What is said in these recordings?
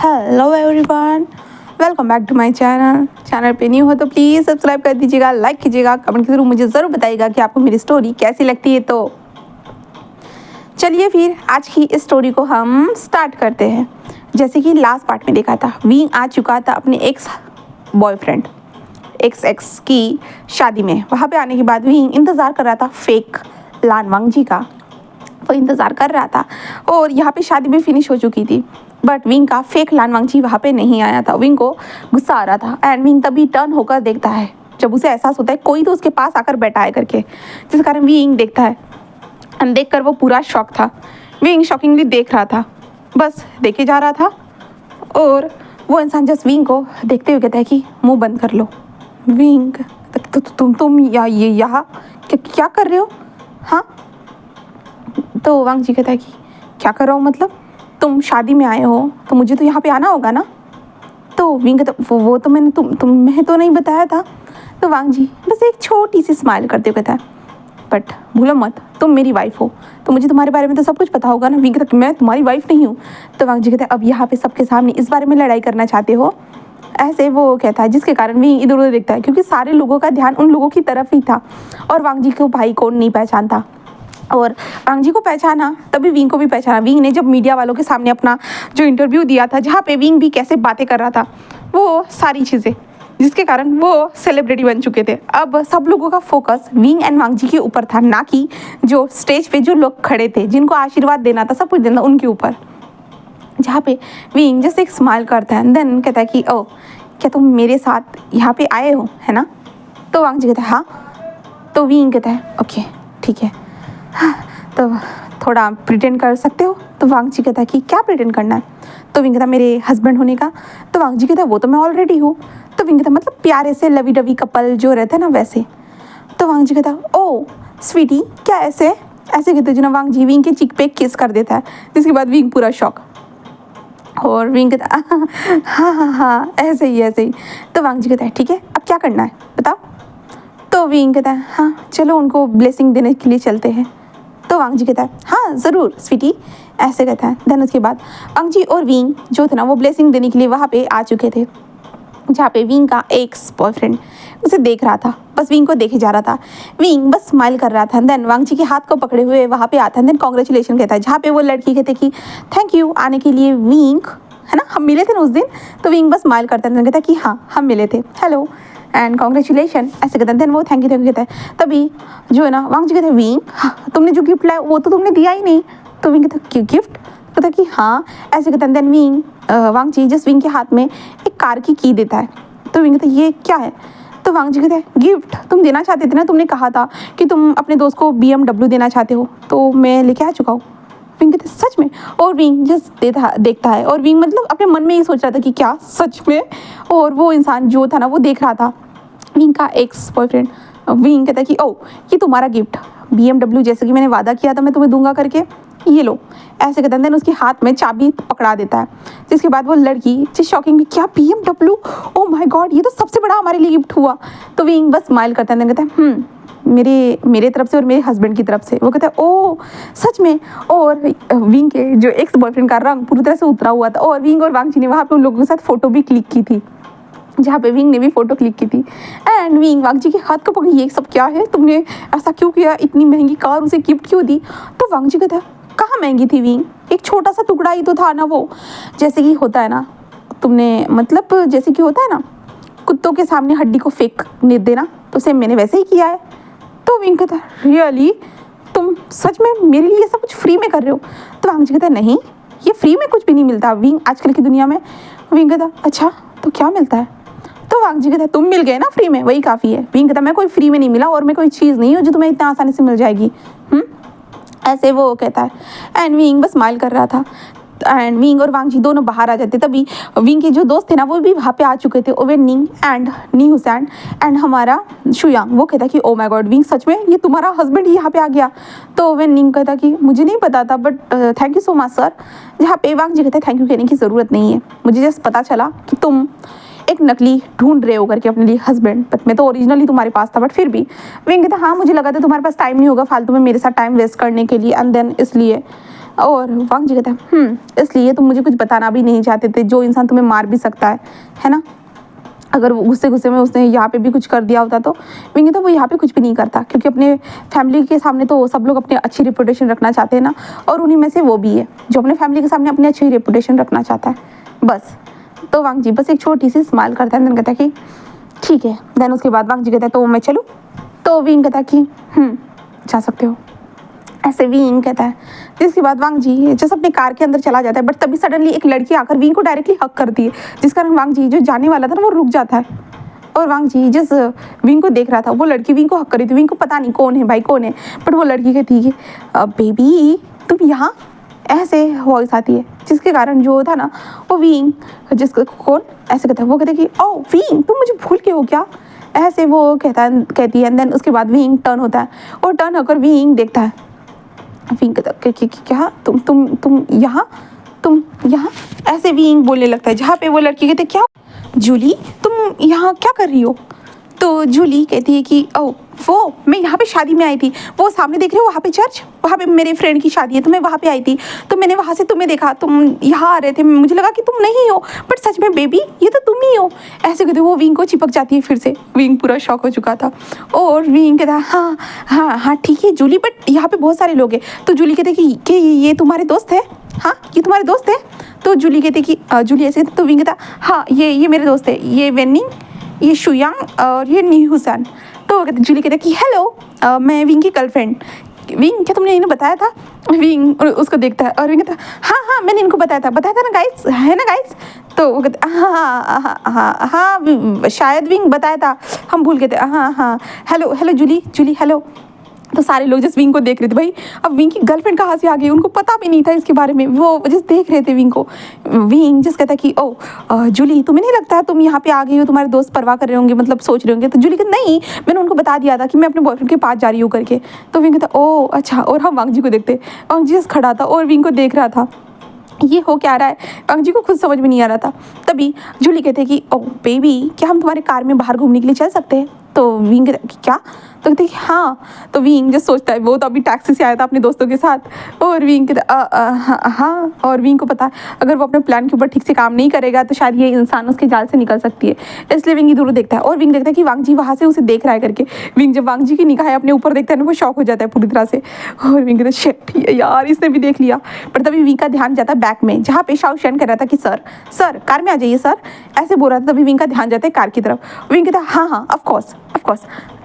Hello everyone, welcome back to my channel पे new हो तो प्लीज़ सब्सक्राइब कर दीजिएगा, लाइक कीजिएगा, कमेंट के थ्रू मुझे ज़रूर बताइएगा कि आपको मेरी स्टोरी कैसी लगती है। तो चलिए फिर आज की इस स्टोरी को हम स्टार्ट करते हैं। जैसे कि लास्ट पार्ट में देखा था, विंग आ चुका था अपने एक्स बॉयफ्रेंड एक्स की शादी में। वहाँ पे आने के बाद विंग इंतज़ार कर रहा था फेक लानवांग जी का। वो इंतज़ार कर रहा था और यहाँ पे शादी भी फिनिश हो चुकी थी, बट विंग का फेक लानवांगची वहाँ पे नहीं आया था। विंग को गुस्सा आ रहा था एंड विंग तभी टर्न होकर देखता है जब उसे एहसास होता है कोई तो उसके पास आकर बैठा है करके, जिस कारण विंग देखता है एंड देखकर वो पूरा शॉक था। विंग शॉकिंगली देख रहा था, बस देखे जा रहा था और वो इंसान जस्ट विंग को देखते हुए कहता है कि मुंह बंद कर लो। विंग तुम ये यहाँ क्या कर रहे हो? हाँ, तो वांग जी कहता है कि क्या कर रहा हूँ मतलब, तुम शादी में आए हो तो मुझे तो यहाँ पे आना होगा ना। तो विंग कहता वो तो मैंने तुम्हें तो नहीं बताया था। तो वांग जी बस एक छोटी सी स्माइल करते हुए कहता है बट भूलो मत तुम मेरी वाइफ हो तो मुझे तुम्हारे बारे में तो सब कुछ पता होगा ना। विंग कहता मैं तुम्हारी वाइफ नहीं हूँ। तो वांग जी कहता है अब यहाँ पे सबके सामने इस बारे में लड़ाई करना चाहते हो? ऐसे वो कहता है, जिसके कारण विंग इधर उधर देखता है क्योंकि सारे लोगों का ध्यान उन लोगों की तरफ ही था और वांग जी को भाई कौन नहीं पहचानता। और वांग जी को पहचाना तभी विंग को भी पहचाना। विंग ने जब मीडिया वालों के सामने अपना जो इंटरव्यू दिया था, जहाँ पे विंग भी कैसे बातें कर रहा था, वो सारी चीज़ें जिसके कारण वो सेलिब्रिटी बन चुके थे। अब सब लोगों का फोकस विंग एंड वांग जी के ऊपर था, ना कि जो स्टेज पे जो लोग खड़े थे जिनको आशीर्वाद देना था, सब कुछ देना उनके ऊपर। जहाँ पे विंग जैसे एक स्माइल करता है देन कहता है कि ओ क्या तुम मेरे साथ यहाँ पे आए हो, है ना? तो वांग जी कहता है हाँ। तो विंग कहता है ओके ठीक है, हाँ, तो थोड़ा प्रिटेंड कर सकते हो? तो वांग जी कहता है कि क्या प्रिटेंड करना है? तो विंग कहता मेरे हस्बैंड होने का। तो वांग जी कहता है वो तो मैं ऑलरेडी हूँ। तो विंग कहता मतलब प्यारे से लवी डवी कपल जो रहते हैं ना वैसे। तो वांग जी कहता ओ स्वीटी क्या ऐसे ऐसे कहते जो ना। वांग जी विंग के चिक पे किस कर देता है, जिसके बाद विंग पूरा शॉक और विंग कहता हाँ ऐसे ही। तो वांग जी कहता है ठीक है अब क्या करना है बताओ? तो विंग कहता है हाँ चलो उनको ब्लेसिंग देने के लिए चलते हैं। तो वांग जी कहता है हाँ ज़रूर स्वीटी, ऐसे कहता है। देन उसके बाद वांग जी और विंग जो थे ना वो ब्लेसिंग देने के लिए वहाँ पे आ चुके थे, जहाँ पे विंग का एक्स बॉयफ्रेंड उसे देख रहा था, बस विंग को देखे जा रहा था। विंग बस स्माइल कर रहा था। देन वांग जी के हाथ को पकड़े हुए वहाँ पे आता है। देन कॉन्ग्रेचुलेशन कहता है, जहाँ पे वो लड़की कहते कि थैंक यू आने के लिए विंग, है ना हम मिले थे ना उस दिन। तो विंग बस स्माइल करता है, कहता है कि हाँ हम मिले थे, हेलो एंड कॉन्ग्रेचुलेशन ऐसे कहते हैं। देन वो थैंक यू कहता है। तभी जो है ना वांग जी कहते हैं विंग हाँ तुमने जो गिफ्ट लाया वो तो तुमने दिया ही नहीं। तो विंग कहता है क्यों गिफ्ट? कहता कि हाँ ऐसे कहते हैं। देन विंग वांग जी जिस विंग के हाथ में एक कार की देता है। तो विंग कहता है ये क्या है? तो वांग जी कहते हैं गिफ्ट तुम देना चाहते थे ना, तुमने कहा था कि तुम अपने दोस्त को BMW देना चाहते हो तो मैं लेके आ चुका हूँ। विंग कहते सच में? और विंग जस्ट देखता है और विंग मतलब अपने मन में ये सोच रहा था कि क्या सच में? और वो इंसान जो था ना वो देख रहा था विंग का एक्स बॉयफ्रेंड। विंग कहता है कि ओ ये तुम्हारा गिफ्ट BMW जैसे कि मैंने वादा किया था मैं तुम्हें दूंगा करके, ये लो ऐसे कहता है। देन उसके हाथ में चाबी पकड़ा देता है, जिसके बाद वो लड़की जिस शॉकिंग क्या BMW, ओ माय गॉड ये तो सबसे बड़ा हमारे लिए गिफ्ट हुआ। तो विंग बस स्माइल करता है। देन कहता है मेरे तरफ से और मेरे हस्बैंड की तरफ से। वो कहता है ओ सच में? और विंग के जो एक्स बॉयफ्रेंड का रंग पूरी तरह से उतरा हुआ था और विंग और वांग जी ने वहाँ पे उन लोगों के साथ फ़ोटो भी क्लिक की थी, जहाँ पे विंग ने भी फ़ोटो क्लिक की थी। एंड विंग वांग जी के हाथ को पकड़ी ये सब क्या है, तुमने ऐसा क्यों किया, इतनी महंगी कार उसे गिफ्ट क्यों दी? तो वांग जी कहता है कहाँ महंगी थी विंग, एक छोटा सा टुकड़ा ही तो था ना वो, जैसे कि होता है ना तुमने मतलब जैसे कि होता है ना कुत्तों के सामने हड्डी को फेंक देना, तो सेम मैंने वैसे ही किया है। तो विंग कहता है रियली तुम सच में मेरे लिए सब कुछ फ्री में कर रहे हो? तो वांग जी कहता है नहीं ये फ्री में कुछ भी नहीं मिलता विंग आजकल की दुनिया में। विंग कहता अच्छा तो क्या मिलता है? तो वांग जी कहता है तुम मिल गए ना फ्री में, वही काफ़ी है। विंग कहता मैं कोई फ्री में नहीं मिला और मैं कोई चीज़ नहीं हूँ जो तुम्हें इतना आसानी से मिल जाएगी। ऐसे वो कहता है एंड विंग बस स्माइल कर रहा था। एंड विंग और वांग जी दोनों बाहर आ जाते, तभी विंग के जो दोस्त थे ना वो भी वहाँ पे आ चुके थे, Owen Ning and Ni Hussain and हमारा शुयांग। वो कहता कि ओ माय गॉड विंग सच में ये तुम्हारा हस्बैंड ही यहाँ पे आ गया? तो ओवेन निंग कहता कि मुझे नहीं पता था but thank you so much sir. जहाँ पे वांग जी कहते हैं थैंक यू कहने की ज़रूरत नहीं है, मुझे जस्ट पता चला कि तुम एक नकली ढूंढ रहे हो करके अपने लिए हस्बैंड, बट मैं तो ओरिजिनली तुम्हारे पास था बट फिर भी। विंग कहता हाँ मुझे लगा था तुम्हारे पास टाइम नहीं होगा फालतू में मेरे साथ टाइम वेस्ट करने के लिए एंड देन इसलिए। और वांग जी कहता है इसलिए तुम मुझे कुछ बताना भी नहीं चाहते थे, जो इंसान तुम्हें मार भी सकता है ना। अगर वो गुस्से गुस्से में उसने यहाँ पे भी कुछ कर दिया होता तो विंग तो वो यहाँ पे कुछ भी नहीं करता, क्योंकि अपने फैमिली के सामने तो सब लोग अपनी अच्छी रेपुटेशन रखना चाहते हैं ना, और उन्हीं में से वो भी है जो अपने फैमिली के सामने अपनी अच्छी रेपुटेशन रखना चाहता है बस। तो वांग जी बस एक छोटी सी स्माइल करता है, देन कहता है कि ठीक है। देन उसके बाद वांग जी कहता है तो मैं चलूँ? तो विंग कहता है कि जा सकते हो, ऐसे विंग कहता है। जिसके बाद वांग जी जैसे अपने कार के अंदर चला जाता है, बट तभी सडनली एक लड़की आकर विंग को डायरेक्टली हक करती है, जिस कारण वांग जी जो जाने वाला था ना वो रुक जाता है। और वांग जी जिस विंग को देख रहा था वो लड़की विंग को हक कर रही थी। विंग को पता नहीं कौन है भाई, कौन है, बट वो लड़की कहती है बेबी तुम यहाँ, ऐसे वॉइस आती है, जिसके कारण जो था ना वो विंग जिसको कौन ऐसे कहता है, वो कहते कि ओ विंग तुम मुझे भूल के हो क्या, ऐसे वो कहती है। देन उसके बाद विंग टर्न होता है, और टर्न होकर विंग देखता है। विंग कहता क्या तुम यहाँ ऐसे विंग बोलने लगता है, जहाँ पे वो लड़की कहते क्या जूली तुम यहाँ क्या कर रही हो? तो जूली कहती है कि ओ वो मैं यहाँ पे शादी में आई थी, वो सामने देख रहे हो वहाँ पे चर्च, वहाँ पे मेरे फ्रेंड की शादी है, तो मैं वहाँ पे आई थी, तो मैंने वहाँ से तुम्हें देखा, तुम यहाँ आ रहे थे, मुझे लगा कि तुम नहीं हो, बट सच में बेबी ये तो तुम ही हो। ऐसे कहते वो विंग को चिपक जाती है फिर से। विंग पूरा शॉक हो चुका था, और विंग कहता हाँ हाँ हाँ ठीक है जूली, बट यहाँ पे बहुत सारे लोग हैं। तो जूली कहते कि ये तुम्हारे दोस्त है? हाँ ये तुम्हारे दोस्त है? तो जूली कहते कि जूली ऐसे, तो विंग कहता हाँ ये मेरे दोस्त है, ये वेनिंग, ये शुयांग और ये नीहुसन। तो जूली कहते कि हेलो मैं विंग की गर्लफ्रेंड। विंग क्या तुमने इन्हें बताया था? विंग उसको देखता है और विंग कहता हाँ मैंने इनको बताया था ना गाइस, है ना गाइस? तो वो कहते हाँ शायद विंग बताया था, हम भूल गए थे, हाँ हेलो जूली हेलो। तो सारे लोग जस्ट विंग को देख रहे थे। भाई अब विंग की गर्लफ्रेंड कहाँ से आ गई, उनको पता भी नहीं था इसके बारे में, वो जस्ट देख रहे थे विंग को। विंग जस्ट कहता कि ओ जूली तुम्हें नहीं लगता है तुम यहाँ पे आ गई हो, तुम्हारे दोस्त परवाह कर रहे होंगे, मतलब सोच रहे होंगे? तो जूली कहती नहीं मैंने उनको बता दिया था कि मैं अपने बॉयफ्रेंड के पास जा रही हूँ करके। तो विंग कहता ओ अच्छा। और हम वांग जी को देखते, वांग जी जस्ट खड़ा था और विंग को देख रहा था, ये हो क्या रहा है, वांग जी को खुद समझ में नहीं आ रहा था। तभी जूली कहते कि ओ बेबी क्या हम तुम्हारे कार में बाहर घूमने के लिए चल सकते हैं? तो विंग क्या? तो कहते कि हाँ। तो विंग जो सोचता है वो तो अभी टैक्सी से आया था अपने दोस्तों के साथ, और विंग कहता हाँ। और विंग को पता है अगर वो अपने प्लान के ऊपर ठीक से काम नहीं करेगा तो शायद ये इंसान उसके जाल से निकल सकती है, इसलिए विंग इधर देखता है। और विंग देखता है कि वांग जी वहाँ से उसे देख रहा है करके। विंग जब वांग जी की निगाहें अपने ऊपर देखता है ना वो शॉक हो जाता है पूरी तरह से, और विंग कहता है शिट यार इसने भी देख लिया। पर तभी विंग का ध्यान जाता है बैक में, जहाँ पे शाओ शेन कह रहा था कि सर कार में आ जाइए सर, ऐसे बोल रहा था। तभी विंग का ध्यान जाता है कार की तरफ। विंग कहता है हाँ ऑफ कोर्स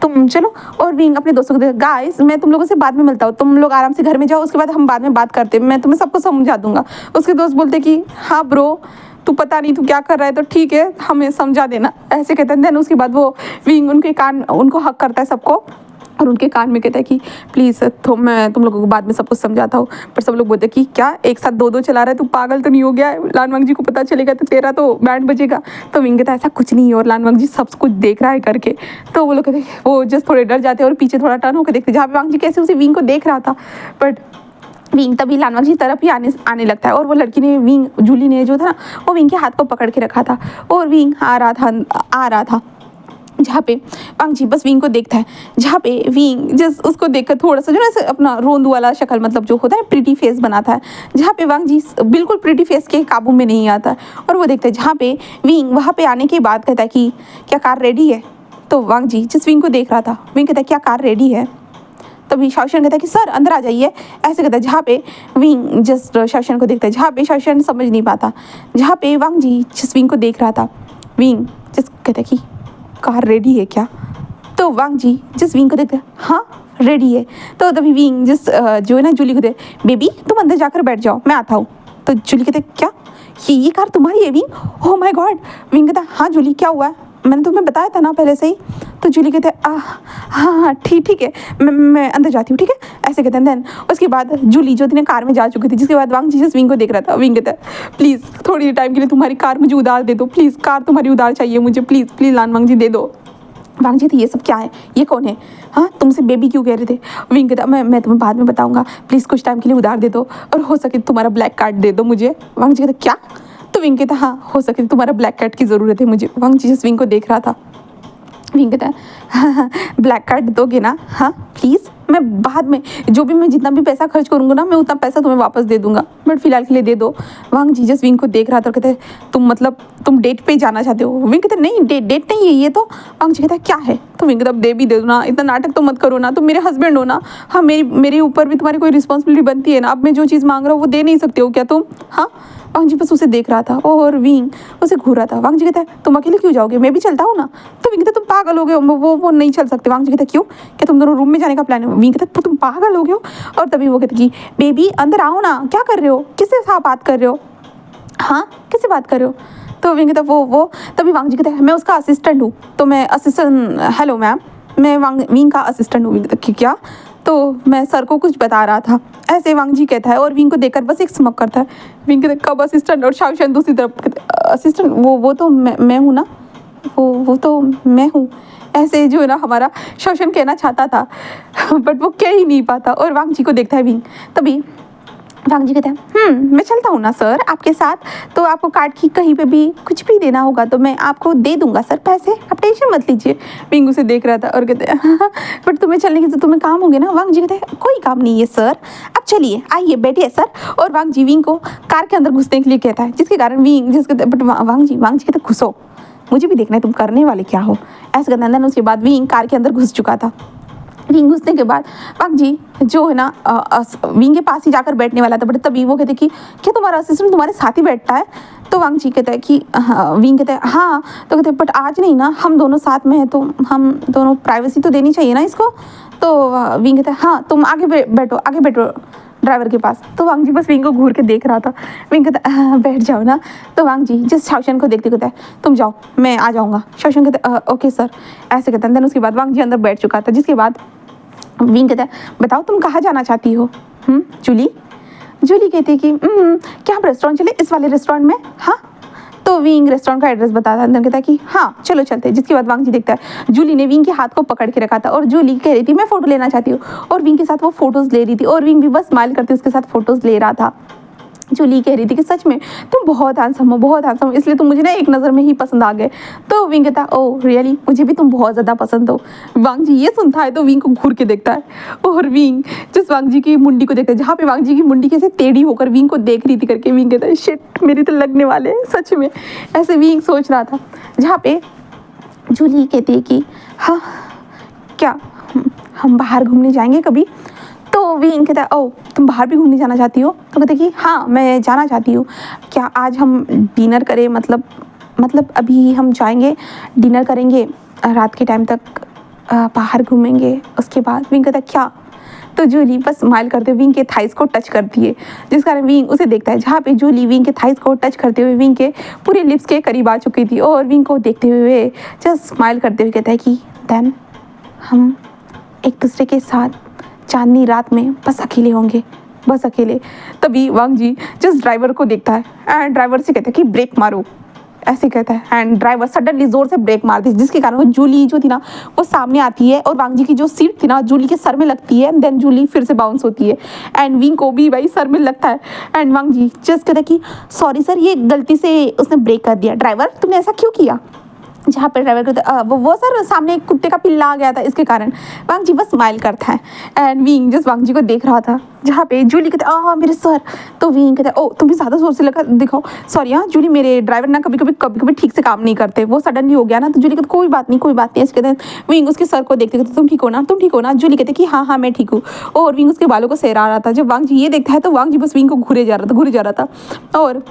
तुम चलो। और विंग अपने दोस्तों को गाइस मैं तुम लोगों से बाद में मिलता हूँ, तुम लोग आराम से घर में जाओ, उसके बाद हम बाद में बात करते हैं, मैं तुम्हें सबको समझा दूंगा। उसके दोस्त बोलते कि हाँ ब्रो तू पता नहीं तू क्या कर रहा है, तो ठीक है हमें समझा देना, ऐसे कहते हैं। देन उसके बाद वो विंग उनको हक करता है सबको, और उनके कान में कहता है कि प्लीज़ तो मैं तुम लोगों को बाद में सब कुछ समझाता हूँ। पर सब लोग बोलते हैं कि क्या एक साथ दो चला रहा है, तू पागल तो नहीं हो गया है? लान वांग जी को पता चलेगा तो तेरा तो बैंड बजेगा। तो विंग कहता है ऐसा कुछ नहीं है, और लान वांग जी सब कुछ देख रहा है करके। तो वो लोग कहते हैं वो जस्ट थोड़े डर जाते हैं और पीछे थोड़ा टर्न होकर देखते जहाँ पे वांग जी कैसे उसे विंग को देख रहा था। बट विंग तभी लान वांग जी तरफ ही आने लगता है, और वो लड़की ने जूली ने जो था वो विंग के हाथ को पकड़ के रखा था, और विंग आ रहा था जहाँ पे वांग जी बस विंग को देखता है, जहाँ पे विंग जस्ट उसको देखकर थोड़ा सा जो ना अपना रोंदू वाला शक्ल मतलब जो होता है प्रिटी फेस बनाता है, जहाँ पे वांग जी बिल्कुल प्रिटी फेस के काबू में नहीं आता है। और वो देखता है जहाँ पे विंग वहाँ पे आने के बाद कहता है कि क्या कार रेडी है? तो वांग जी जिस विंग को देख रहा था, विंग कहता है क्या कार रेडी है? तभी शाओशन कहता है कि सर अंदर आ जाइए, ऐसे कहता है। जहाँ पे विंग जस्ट शाओशन को देखता है, जहाँ पे शाओशन समझ नहीं पाता, जहाँ पे वांग जी जिस विंग को देख रहा था, विंग जिस कहता है कि कार रेडी है क्या? तो वांग जी जिस विंग को देखते हाँ रेडी है। तो तभी विंग जिस जो है ना जूली को दे बेबी तुम अंदर जाकर बैठ जाओ मैं आता हूँ। तो जूली कहते क्या ये कार तुम्हारी है wing? Oh my god. Wing कहता हाँ जूली क्या हुआ है, मैंने तुम्हें बताया था ना पहले से ही। तो जूली कहते हाँ ठीक है मैं अंदर जाती हूँ ठीक है, ऐसे कहते हैं। देन उसके बाद जूली जो दिन कार में जा चुकी थी, जिसके बाद वांग जी जिस विंग को देख रहा था, विंग कहता है प्लीज़ थोड़ी टाइम के लिए तुम्हारी कार मुझे उधार दे दो, प्लीज़ कार तुम्हारी उधार चाहिए मुझे, प्लीज़ लान वांग जी दे दो। वांग जी तो ये सब क्या है, ये कौन है? हाँ तुमसे बेबी क्यों कह रहे थे? विंग कहता मैं तुम्हें बाद में बताऊंगा, प्लीज़ कुछ टाइम के लिए उधार दे दो, और हो सके तुम्हारा ब्लैक कार्ड दे दो मुझे। वांग जी कहता क्या? तो विंग कहता हाँ हो सके तुम्हारा ब्लैक कार्ड की ज़रूरत है मुझे। वांग जी जिस विंग को देख रहा था, विंग कहता है हाँ ब्लैक कार्ड दोगे ना? हाँ प्लीज़ मैं बाद में जो भी मैं जितना भी पैसा खर्च करूँगा ना, मैं उतना पैसा तुम्हें वापस दे दूंगा, बट फिलहाल के लिए दे दो। वांग जी जस्ट विंग को देख रहा था और कहते तुम डेट पे जाना चाहते हो? विंग कहते नहीं, डेट नहीं है ये तो। वांग जी कहता है क्या है? तो विंग कहता दे भी दे दो ना, इतना नाटक तो मत करो ना, तुम मेरे हस्बैंड हो ना। हाँ, मेरे ऊपर भी तुम्हारी कोई रिस्पॉन्सिबिलिटी बनती है ना, अब मैं जो चीज़ मांग रहा हूँ वो दे नहीं सकते हो क्या तुम? हाँ। वांग जी बस उसे देख रहा था और विंग उसे घूर रहा था। वांग जी कहता है तुम अकेले क्यों जाओगे, मैं भी चलता हूँ ना। तो विंग कहता तुम पागल हो गए हो, वो नहीं चल सकते। वांग जी कहता क्यों, क्या तुम दोनों रूम में जाने का प्लान है? विंग कहता तुम पागल हो गए हो। और तभी वो कहते कि बेबी अंदर आओ ना, क्या कर रहे हो, किससे साथ बात कर रहे हो? हाँ, किससे बात कर रहे हो? तो विंग कहता वो तभी वांग जी कहता है मैं उसका असिस्टेंट हूँ। तो मैं असिस्टेंट, हेलो मैम, मैं विंग का असिस्टेंट हूँ। विंग कहता क्या? तो मैं सर को कुछ बता रहा था, ऐसे वांग जी कहता है और विंग को देखकर बस एक स्मक करता है। विंग कहता कब असिस्टेंट? और शाओशन दूसरी तरफ कहते असिस्टेंट वो तो मैं हूँ ना, वो तो मैं हूँ, ऐसे जो है ना हमारा शाओशन कहना चाहता था बट वो कह ही नहीं पाता। और वांग जी को देखता है विंग। तभी वांग जी कहते हैं मैं चलता हूँ ना सर आपके साथ, तो आपको कार्ड की कहीं पे भी कुछ भी देना होगा तो मैं आपको दे दूंगा सर पैसे, आप टेंशन मत लीजिए। विंग उसे देख रहा था और कहते हैं बट तुम्हें चलने के तो तुम्हें काम होंगे ना। वांग जी कहते हैं कोई काम नहीं है सर, आप चलिए, आइए बैठिए सर। और वांग जी विंग को कार के अंदर घुसने के लिए कहता है, जिसके कारण विंग बट वांग जी कहते घुसो, मुझे भी देखना है तुम करने वाले क्या हो, ऐसे कहते हैं। उसके बाद विंग कार के अंदर घुस चुका था। विंग घुसने के बाद वांग जी जो है ना विंग के पास ही जाकर बैठने वाला था, बट तभी वो कहते कि क्या तुम्हारा असिस्टेंट तुम्हारे साथ ही बैठता है? तो वांग जी कहता है कि विंग कहता है हाँ। तो कहते बट आज नहीं ना, हम दोनों साथ में हैं तो हम दोनों प्राइवेसी तो देनी चाहिए ना इसको। तो विंग कहता है हाँ तुम आगे बैठो ड्राइवर के पास। तो वांग जी बस विंग को घूर के देख रहा था। विंग कहता है बैठ जाओ ना। तो वांग जी जिस शाओशन को देखते कहता है तुम जाओ, मैं आ जाऊँगा। शाओशन कहता है ओके सर, ऐसे कहता है। देन उसके बाद वांग जी अंदर बैठ चुका था, जिसके बाद विंग कहता है बताओ तुम कहाँ जाना चाहती हो? जूली कहती है कि क्या हम रेस्टोरेंट चले, इस वाले रेस्टोरेंट में? हाँ। तो विंग रेस्टोरेंट का एड्रेस बताता है, कहता है कि हाँ चलो चलते हैं। जिसके बाद वांग जी देखता है जूली ने विंग के हाथ को पकड़ के रखा था और जूली कह रही थी मैं फोटो लेना चाहती हूँ, और विंग के साथ वो फोटोज ले रही थी और विंग भी बस स्माइल करते उसके साथ फोटोज ले रहा था। जूली कह रही थी कि सच में तुम बहुत हैंडसम हो, इसलिए तुम मुझे ना एक नज़र में ही पसंद आ गए। तो विंग कहता ओह रियली, मुझे भी तुम बहुत ज़्यादा पसंद हो। वांग जी ये सुनता है तो विंग को घूर के देखता है और विंग जिस वांग जी की मुंडी को देखता है, जहाँ पे वांग जी की मुंडी कैसे टेढ़ी होकर विंग को देख रही थी करके, विंग कहता है शिट मेरी तो लगने वाले हैं सच में, ऐसे विंग सोच रहा था। जहाँ पे जूली कहती है कि हाँ क्या हम बाहर घूमने जाएंगे कभी? तो विंग कहता है ओह तुम बाहर भी घूमने जाना चाहती हो? तो कहते कि हाँ मैं जाना चाहती हूँ, क्या आज हम डिनर करें? मतलब अभी हम जाएंगे डिनर करेंगे, रात के टाइम तक बाहर घूमेंगे, उसके बाद। विंग कहता है क्या? तो जूली बस स्माइल करते हुए विंग के थाइस को टच करती है, जिस कारण विंग उसे देखता है। जहाँ पे जूली विंग के थाइस को टच करते हुए विंग के पूरे लिप्स के करीब आ चुकी थी और विंग को देखते हुए जस्ट स्माइल करते हुए कहता है कि देन हम एक दूसरे के साथ चांदनी रात में बस अकेले होंगे, बस अकेले। तभी वांग जी जस्ट ड्राइवर को देखता है एंड ड्राइवर से कहता है कि ब्रेक मारो, ऐसे कहता है। एंड ड्राइवर सडनली जोर से ब्रेक मारती है, जिसके कारण वो जूली जो थी ना वो सामने आती है और वांग जी की जो सीट थी ना जूली के सर में लगती है। एंड देन जूली फिर से बाउंस होती है एंड विंग को भी भाई सर में लगता है। एंड वांग जी जस्ट कहता है कि सॉरी सर, ये गलती से उसने ब्रेक कर दिया, ड्राइवर तुमने ऐसा क्यों किया? जहाँ पर ड्राइवर को वो सर सामने एक कुत्ते का पिल्ला आ गया था, इसके कारण। वांग जी बस स्माइल करता है एंड विंग जस्ट वांग जी को देख रहा था। जहाँ पे जूली कहते मेरे सर। तो विंग कहता है ओ तुम भी ज़्यादा जोर से लगा दिखाओ, सॉरी हाँ जूली, मेरे ड्राइवर ना कभी कभी ठीक से काम नहीं करते, वो सडनली हो गया ना। तो जूली कहते कोई बात नहीं ऐसे कहते हैं। विंग उसके सर को देखते तुम ठीक हो ना? जूली कहते कि हाँ मैं ठीक हूँ। और विंग उसके बालों को सहरा रहा था। जब वांग जी ये देखता है तो वांग जी बस विंग को घूरे जा रहा था और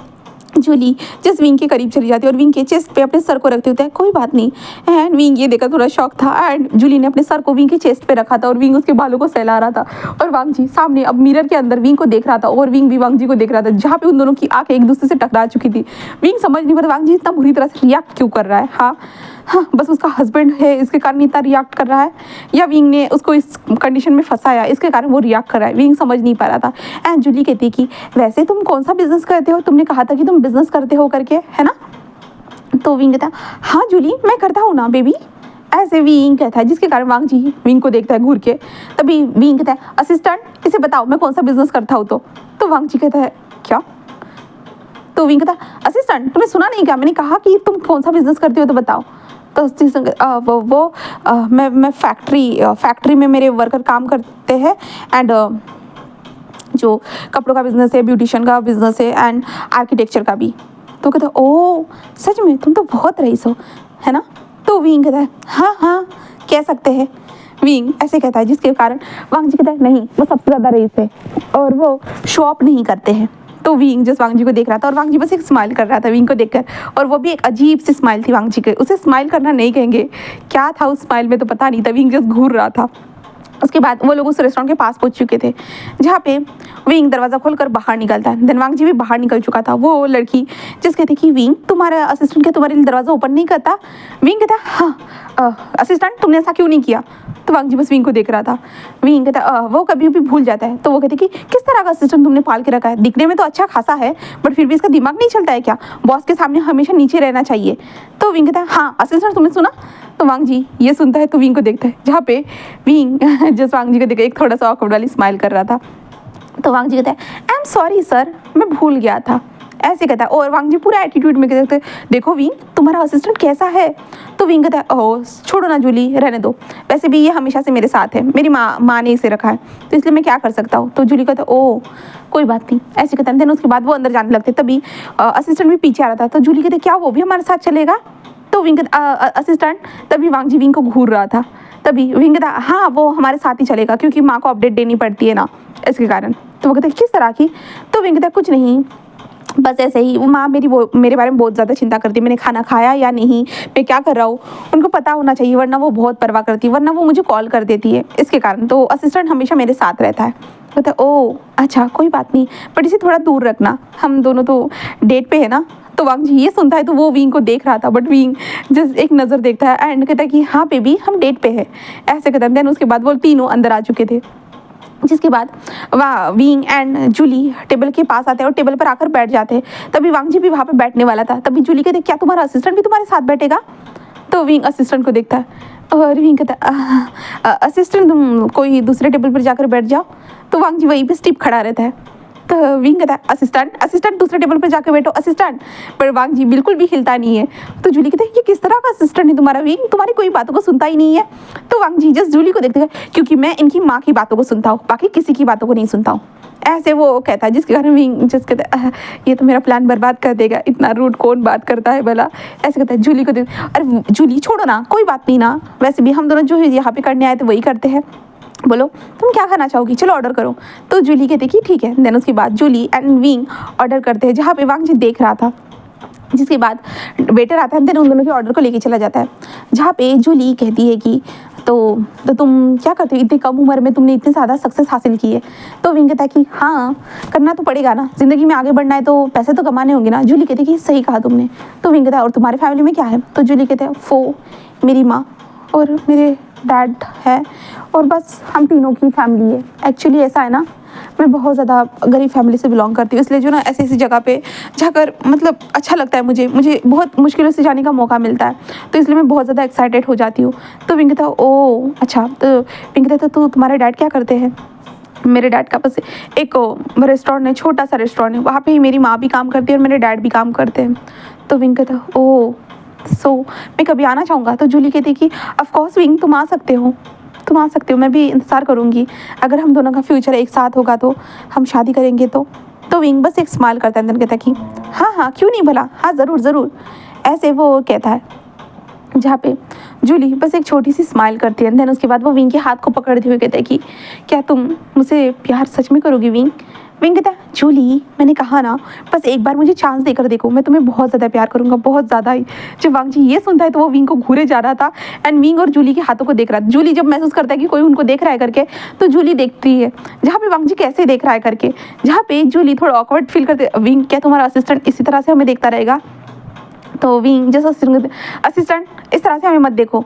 जूली जस्ट विंग के करीब चली जाती है और विंग के चेस्ट पे अपने सर को रखते होते हैं कोई बात नहीं। एंड विंग ये देखकर थोड़ा शॉक था एंड जूली ने अपने सर को विंग के चेस्ट पे रखा था और विंग उसके बालों को सहला रहा था। और वांग जी सामने अब मिरर के अंदर विंग को देख रहा था और विंग भी वांग जी को देख रहा था, जहाँ पे उन दोनों की आंखें एक दूसरे से टकरा चुकी थी। विंग समझ नहीं पा वांग जी इतना बुरी तरह से रिएक्ट क्यों कर रहा है। हाँ बस उसका हस्बैंड है इसके कारण इतना रिएक्ट कर रहा है, या विंग ने उसको इस कंडीशन में फंसाया इसके कारण वो रिएक्ट कर रहा है। विंग समझ नहीं पा रहा था। एंड जूली कहती कि वैसे तुम कौन सा बिजनेस करते हो? तुमने कहा था कि तुम बिजनेस करते हो करके, है ना? तो विंग कहता हाँ जूली मैं करता हूँ ना बेबी, ऐसे विंग कहता है, जिसके कारण वांग जी विंग को देखता है घूर के। तभी विंग कहता है असिस्टेंट इसे बताओ मैं कौन सा बिजनेस करता हूँ। तो वांग जी कहता है क्या? तो विंग कहता असिस्टेंट तुम्हें सुना नहीं क्या? मैंने कहा कि तुम कौन सा बिजनेस करते हो तो बताओ। तो असिस्टेंट मैं फैक्ट्री में मेरे वर्कर काम करते हैं एंड जो कपड़ों का बिज़नेस है, ब्यूटिशियन का बिज़नेस है एंड आर्किटेक्चर का भी। तो कहता है ओ सच में तुम तो बहुत रईस हो, है ना? तो विंग कहता है हाँ हाँ कह सकते हैं। विंग ऐसे कहता है, जिसके कारण वांग जी कहता है नहीं वो सबसे ज़्यादा रईस है और वो शो ऑफ नहीं करते हैं। तो विंग जस्ट वांग जी को देख रहा था और वांग जी बस एक स्माइल कर रहा था विंग को देखकर, और वो भी एक अजीब सी स्माइल थी वांग जी के। उसे स्माइल करना नहीं कहेंगे, क्या था उस स्माइल में तो पता नहीं था, विंग जस्ट घूर रहा था। उसके बाद वो लोग उस रेस्टोरेंट के पास पहुंच चुके थे, जहाँ पे विंग दरवाज़ा खोलकर बाहर निकलता है। धनवांग जी भी बाहर निकल चुका था। वो लड़की जिस कहते कि विंग तुम्हारा असिस्टेंट क्या तुम्हारे लिए दरवाज़ा ओपन नहीं करता? विंग कहता हाँ असिस्टेंट तुमने ऐसा क्यों नहीं किया? तो वांग जी बस विंग को देख रहा था। विंग कहता वो कभी भी भूल जाता है। तो वो कहते कि किस तरह का असिस्टेंट तुमने पाल के रखा है? दिखने में तो अच्छा खासा है बट फिर भी इसका दिमाग नहीं चलता है क्या? बॉस के सामने हमेशा नीचे रहना चाहिए। तो विंग कहता है हाँ असिस्टेंट तुमने सुना? तो वांग जी ये सुनता है तो विंग को देखता है, जहाँ पे विंग जस्ट वांग जी को देख एक थोड़ा सा ऑकवर्ड वाली स्माइल कर रहा था। तो वांग जी कहता है आई एम सॉरी सर मैं भूल गया था, ऐसे कहता है। और वांग जी पूरा एटीट्यूड में कहते देखो विंग तुम्हारा असिस्टेंट कैसा है? तो विंग कहता है ओह छोड़ो ना जूली रहने दो, वैसे भी ये हमेशा से मेरे साथ है, मेरी माँ ने इसे रखा है तो इसलिए मैं क्या कर सकता हूँ। तो जूली कहता है ओह कोई बात नहीं, ऐसे कहता है। देन उसके बाद वो अंदर जाने लगते, तभी असिस्टेंट भी पीछे आ रहा था। तो जूली कहते क्या वो भी हमारे साथ चलेगा? तो विंग असिस्टेंट तभी वांग जी विंग को घूर रहा था। तभी विंग कहता हाँ वो हमारे साथ ही चलेगा क्योंकि माँ को अपडेट देनी पड़ती है ना, इसके कारण। तो वो कहते किस तरह की? तो विंग कहता कुछ नहीं बस ऐसे ही, वो माँ मेरे बारे में बहुत ज़्यादा चिंता करती है, मैंने खाना खाया या नहीं, मैं क्या कर रहा हूँ उनको पता होना चाहिए, वरना वो बहुत परवाह करती है, वरना वो मुझे कॉल कर देती है, इसके कारण। तो असिस्टेंट हमेशा मेरे साथ रहता है। कहता है ओ अच्छा कोई बात नहीं बट इसे थोड़ा दूर रखना, हम दोनों तो डेट पे है ना। तो वांग जी ये सुनता है तो वो विंग को देख रहा था बट विंग जस्ट एक नज़र देखता है एंड कहता है कि हाँ बेबी हम डेट पे है, ऐसे कहता है। देन उसके बाद वो तीनों अंदर आ चुके थे, जिसके बाद विंग एंड जूली टेबल के पास आते हैं और टेबल पर आकर बैठ जाते हैं। तभी वांग जी भी वहाँ पे बैठने वाला था। तभी जूली कहते क्या तुम्हारा असिस्टेंट भी तुम्हारे साथ बैठेगा? तो विंग असिस्टेंट को देखता है और विंग कहता असिस्टेंट तुम कोई दूसरे टेबल पर जाकर बैठ जाओ। तो वांग जी वहीं पे स्टिप खड़ा रहता है। तो विंग कहता है असिस्टेंट दूसरे टेबल पर जाकर बैठो असिस्टेंट, पर वांग जी बिल्कुल भी हिलता नहीं है। तो जूली कहते हैं ये किस तरह का असिस्टेंट है तुम्हारा विंग, तुम्हारी कोई बातों को सुनता ही नहीं है। तो वांग जी जस्ट जूली को देखते हैं क्योंकि मैं इनकी माँ की बातों को सुनता हूँ, बाकी किसी की बातों को नहीं सुनता हूँ, ऐसे वो कहता है। जिसके कारण विंग जस्ट कहता है ये तो मेरा प्लान बर्बाद कर देगा, इतना रूड कौन बात करता है भला, ऐसे कहता है। जूली को देख अरे जूली छोड़ो ना कोई बात नहीं ना, वैसे भी हम दोनों जो यहाँ पे करने आए थे वही करते हैं, बोलो तुम क्या खाना चाहोगी, चलो ऑर्डर करो। तो जूली कहती कि ठीक है। देन उसके बाद जूली एंड विंग ऑर्डर करते हैं, जहाँ पे वांग जी देख रहा था। जिसके बाद वेटर आता है, देन उन दोनों के ऑर्डर को लेके चला जाता है, जहाँ पे जूली कहती है कि तो तुम क्या करते हो, इतनी कम उम्र में तुमने इतनी ज़्यादा सक्सेस हासिल की है। तो विंग कहता है कि हाँ करना तो पड़ेगा ना, ज़िंदगी में आगे बढ़ना है तो पैसे तो कमाने होंगे ना। जूली कहती है कि सही कहा तुमने। तो विंग कहता है और तुम्हारी फैमिली में क्या है? तो जूली कहते हैं मेरी माँ और मेरे डैड है और बस हम तीनों की फैमिली है। एक्चुअली ऐसा है ना मैं बहुत ज़्यादा गरीब फैमिली से बिलोंग करती हूँ, इसलिए जो ना ऐसी ऐसी जगह पे जाकर मतलब अच्छा लगता है, मुझे बहुत मुश्किलों से जाने का मौका मिलता है, तो इसलिए मैं बहुत ज़्यादा एक्साइटेड हो जाती हूँ। तो विंग कहता ओ अच्छा। तो विंग कहता तो तुम्हारे डैड क्या करते हैं? मेरे डैड का बस एक रेस्टोरेंट है, छोटा सा रेस्टोरेंट है, वहाँ पे ही मेरी माँ भी काम करती है और मेरे डैड भी काम करते हैं। तो विंग कहता ओ मैं कभी आना चाहूँगा। तो जूली कहती कि ऑफ कोर्स विंग तुम आ सकते हो, मैं भी इंतज़ार करूँगी, अगर हम दोनों का फ्यूचर एक साथ होगा तो हम शादी करेंगे। तो विंग बस एक स्माइल करता है, कहता है कि हाँ क्यों नहीं भला, हाँ ज़रूर, ऐसे वो कहता है। जहाँ पे जूली बस एक छोटी सी स्माइल करती है। देन उसके बाद वो विंग के हाथ को पकड़ते हुए कहता है कि क्या तुम मुझसे प्यार सच में करोगी विंग? विंग कहता है जूली मैंने कहा ना बस एक बार मुझे चांस देकर देखो, मैं तुम्हें बहुत ज़्यादा प्यार करूँगा, बहुत ज़्यादा ही। जब वांग जी ये सुनता है तो वो विंग को घूरे जा रहा था एंड विंग और जूली के हाथों को देख रहा था। जूली जब महसूस करता है कि कोई उनको देख रहा है करके, तो जूली देखती है जहाँ पे वांग जी कैसे देख रहा है करके, जहाँ पे जूली थोड़ा ऑकवर्ड फील करते, विंग क्या तुम्हारा असिस्टेंट इसी तरह से हमें देखता रहेगा? तो विंग जैसा असिस्टेंट इस तरह से हमें मत देखो।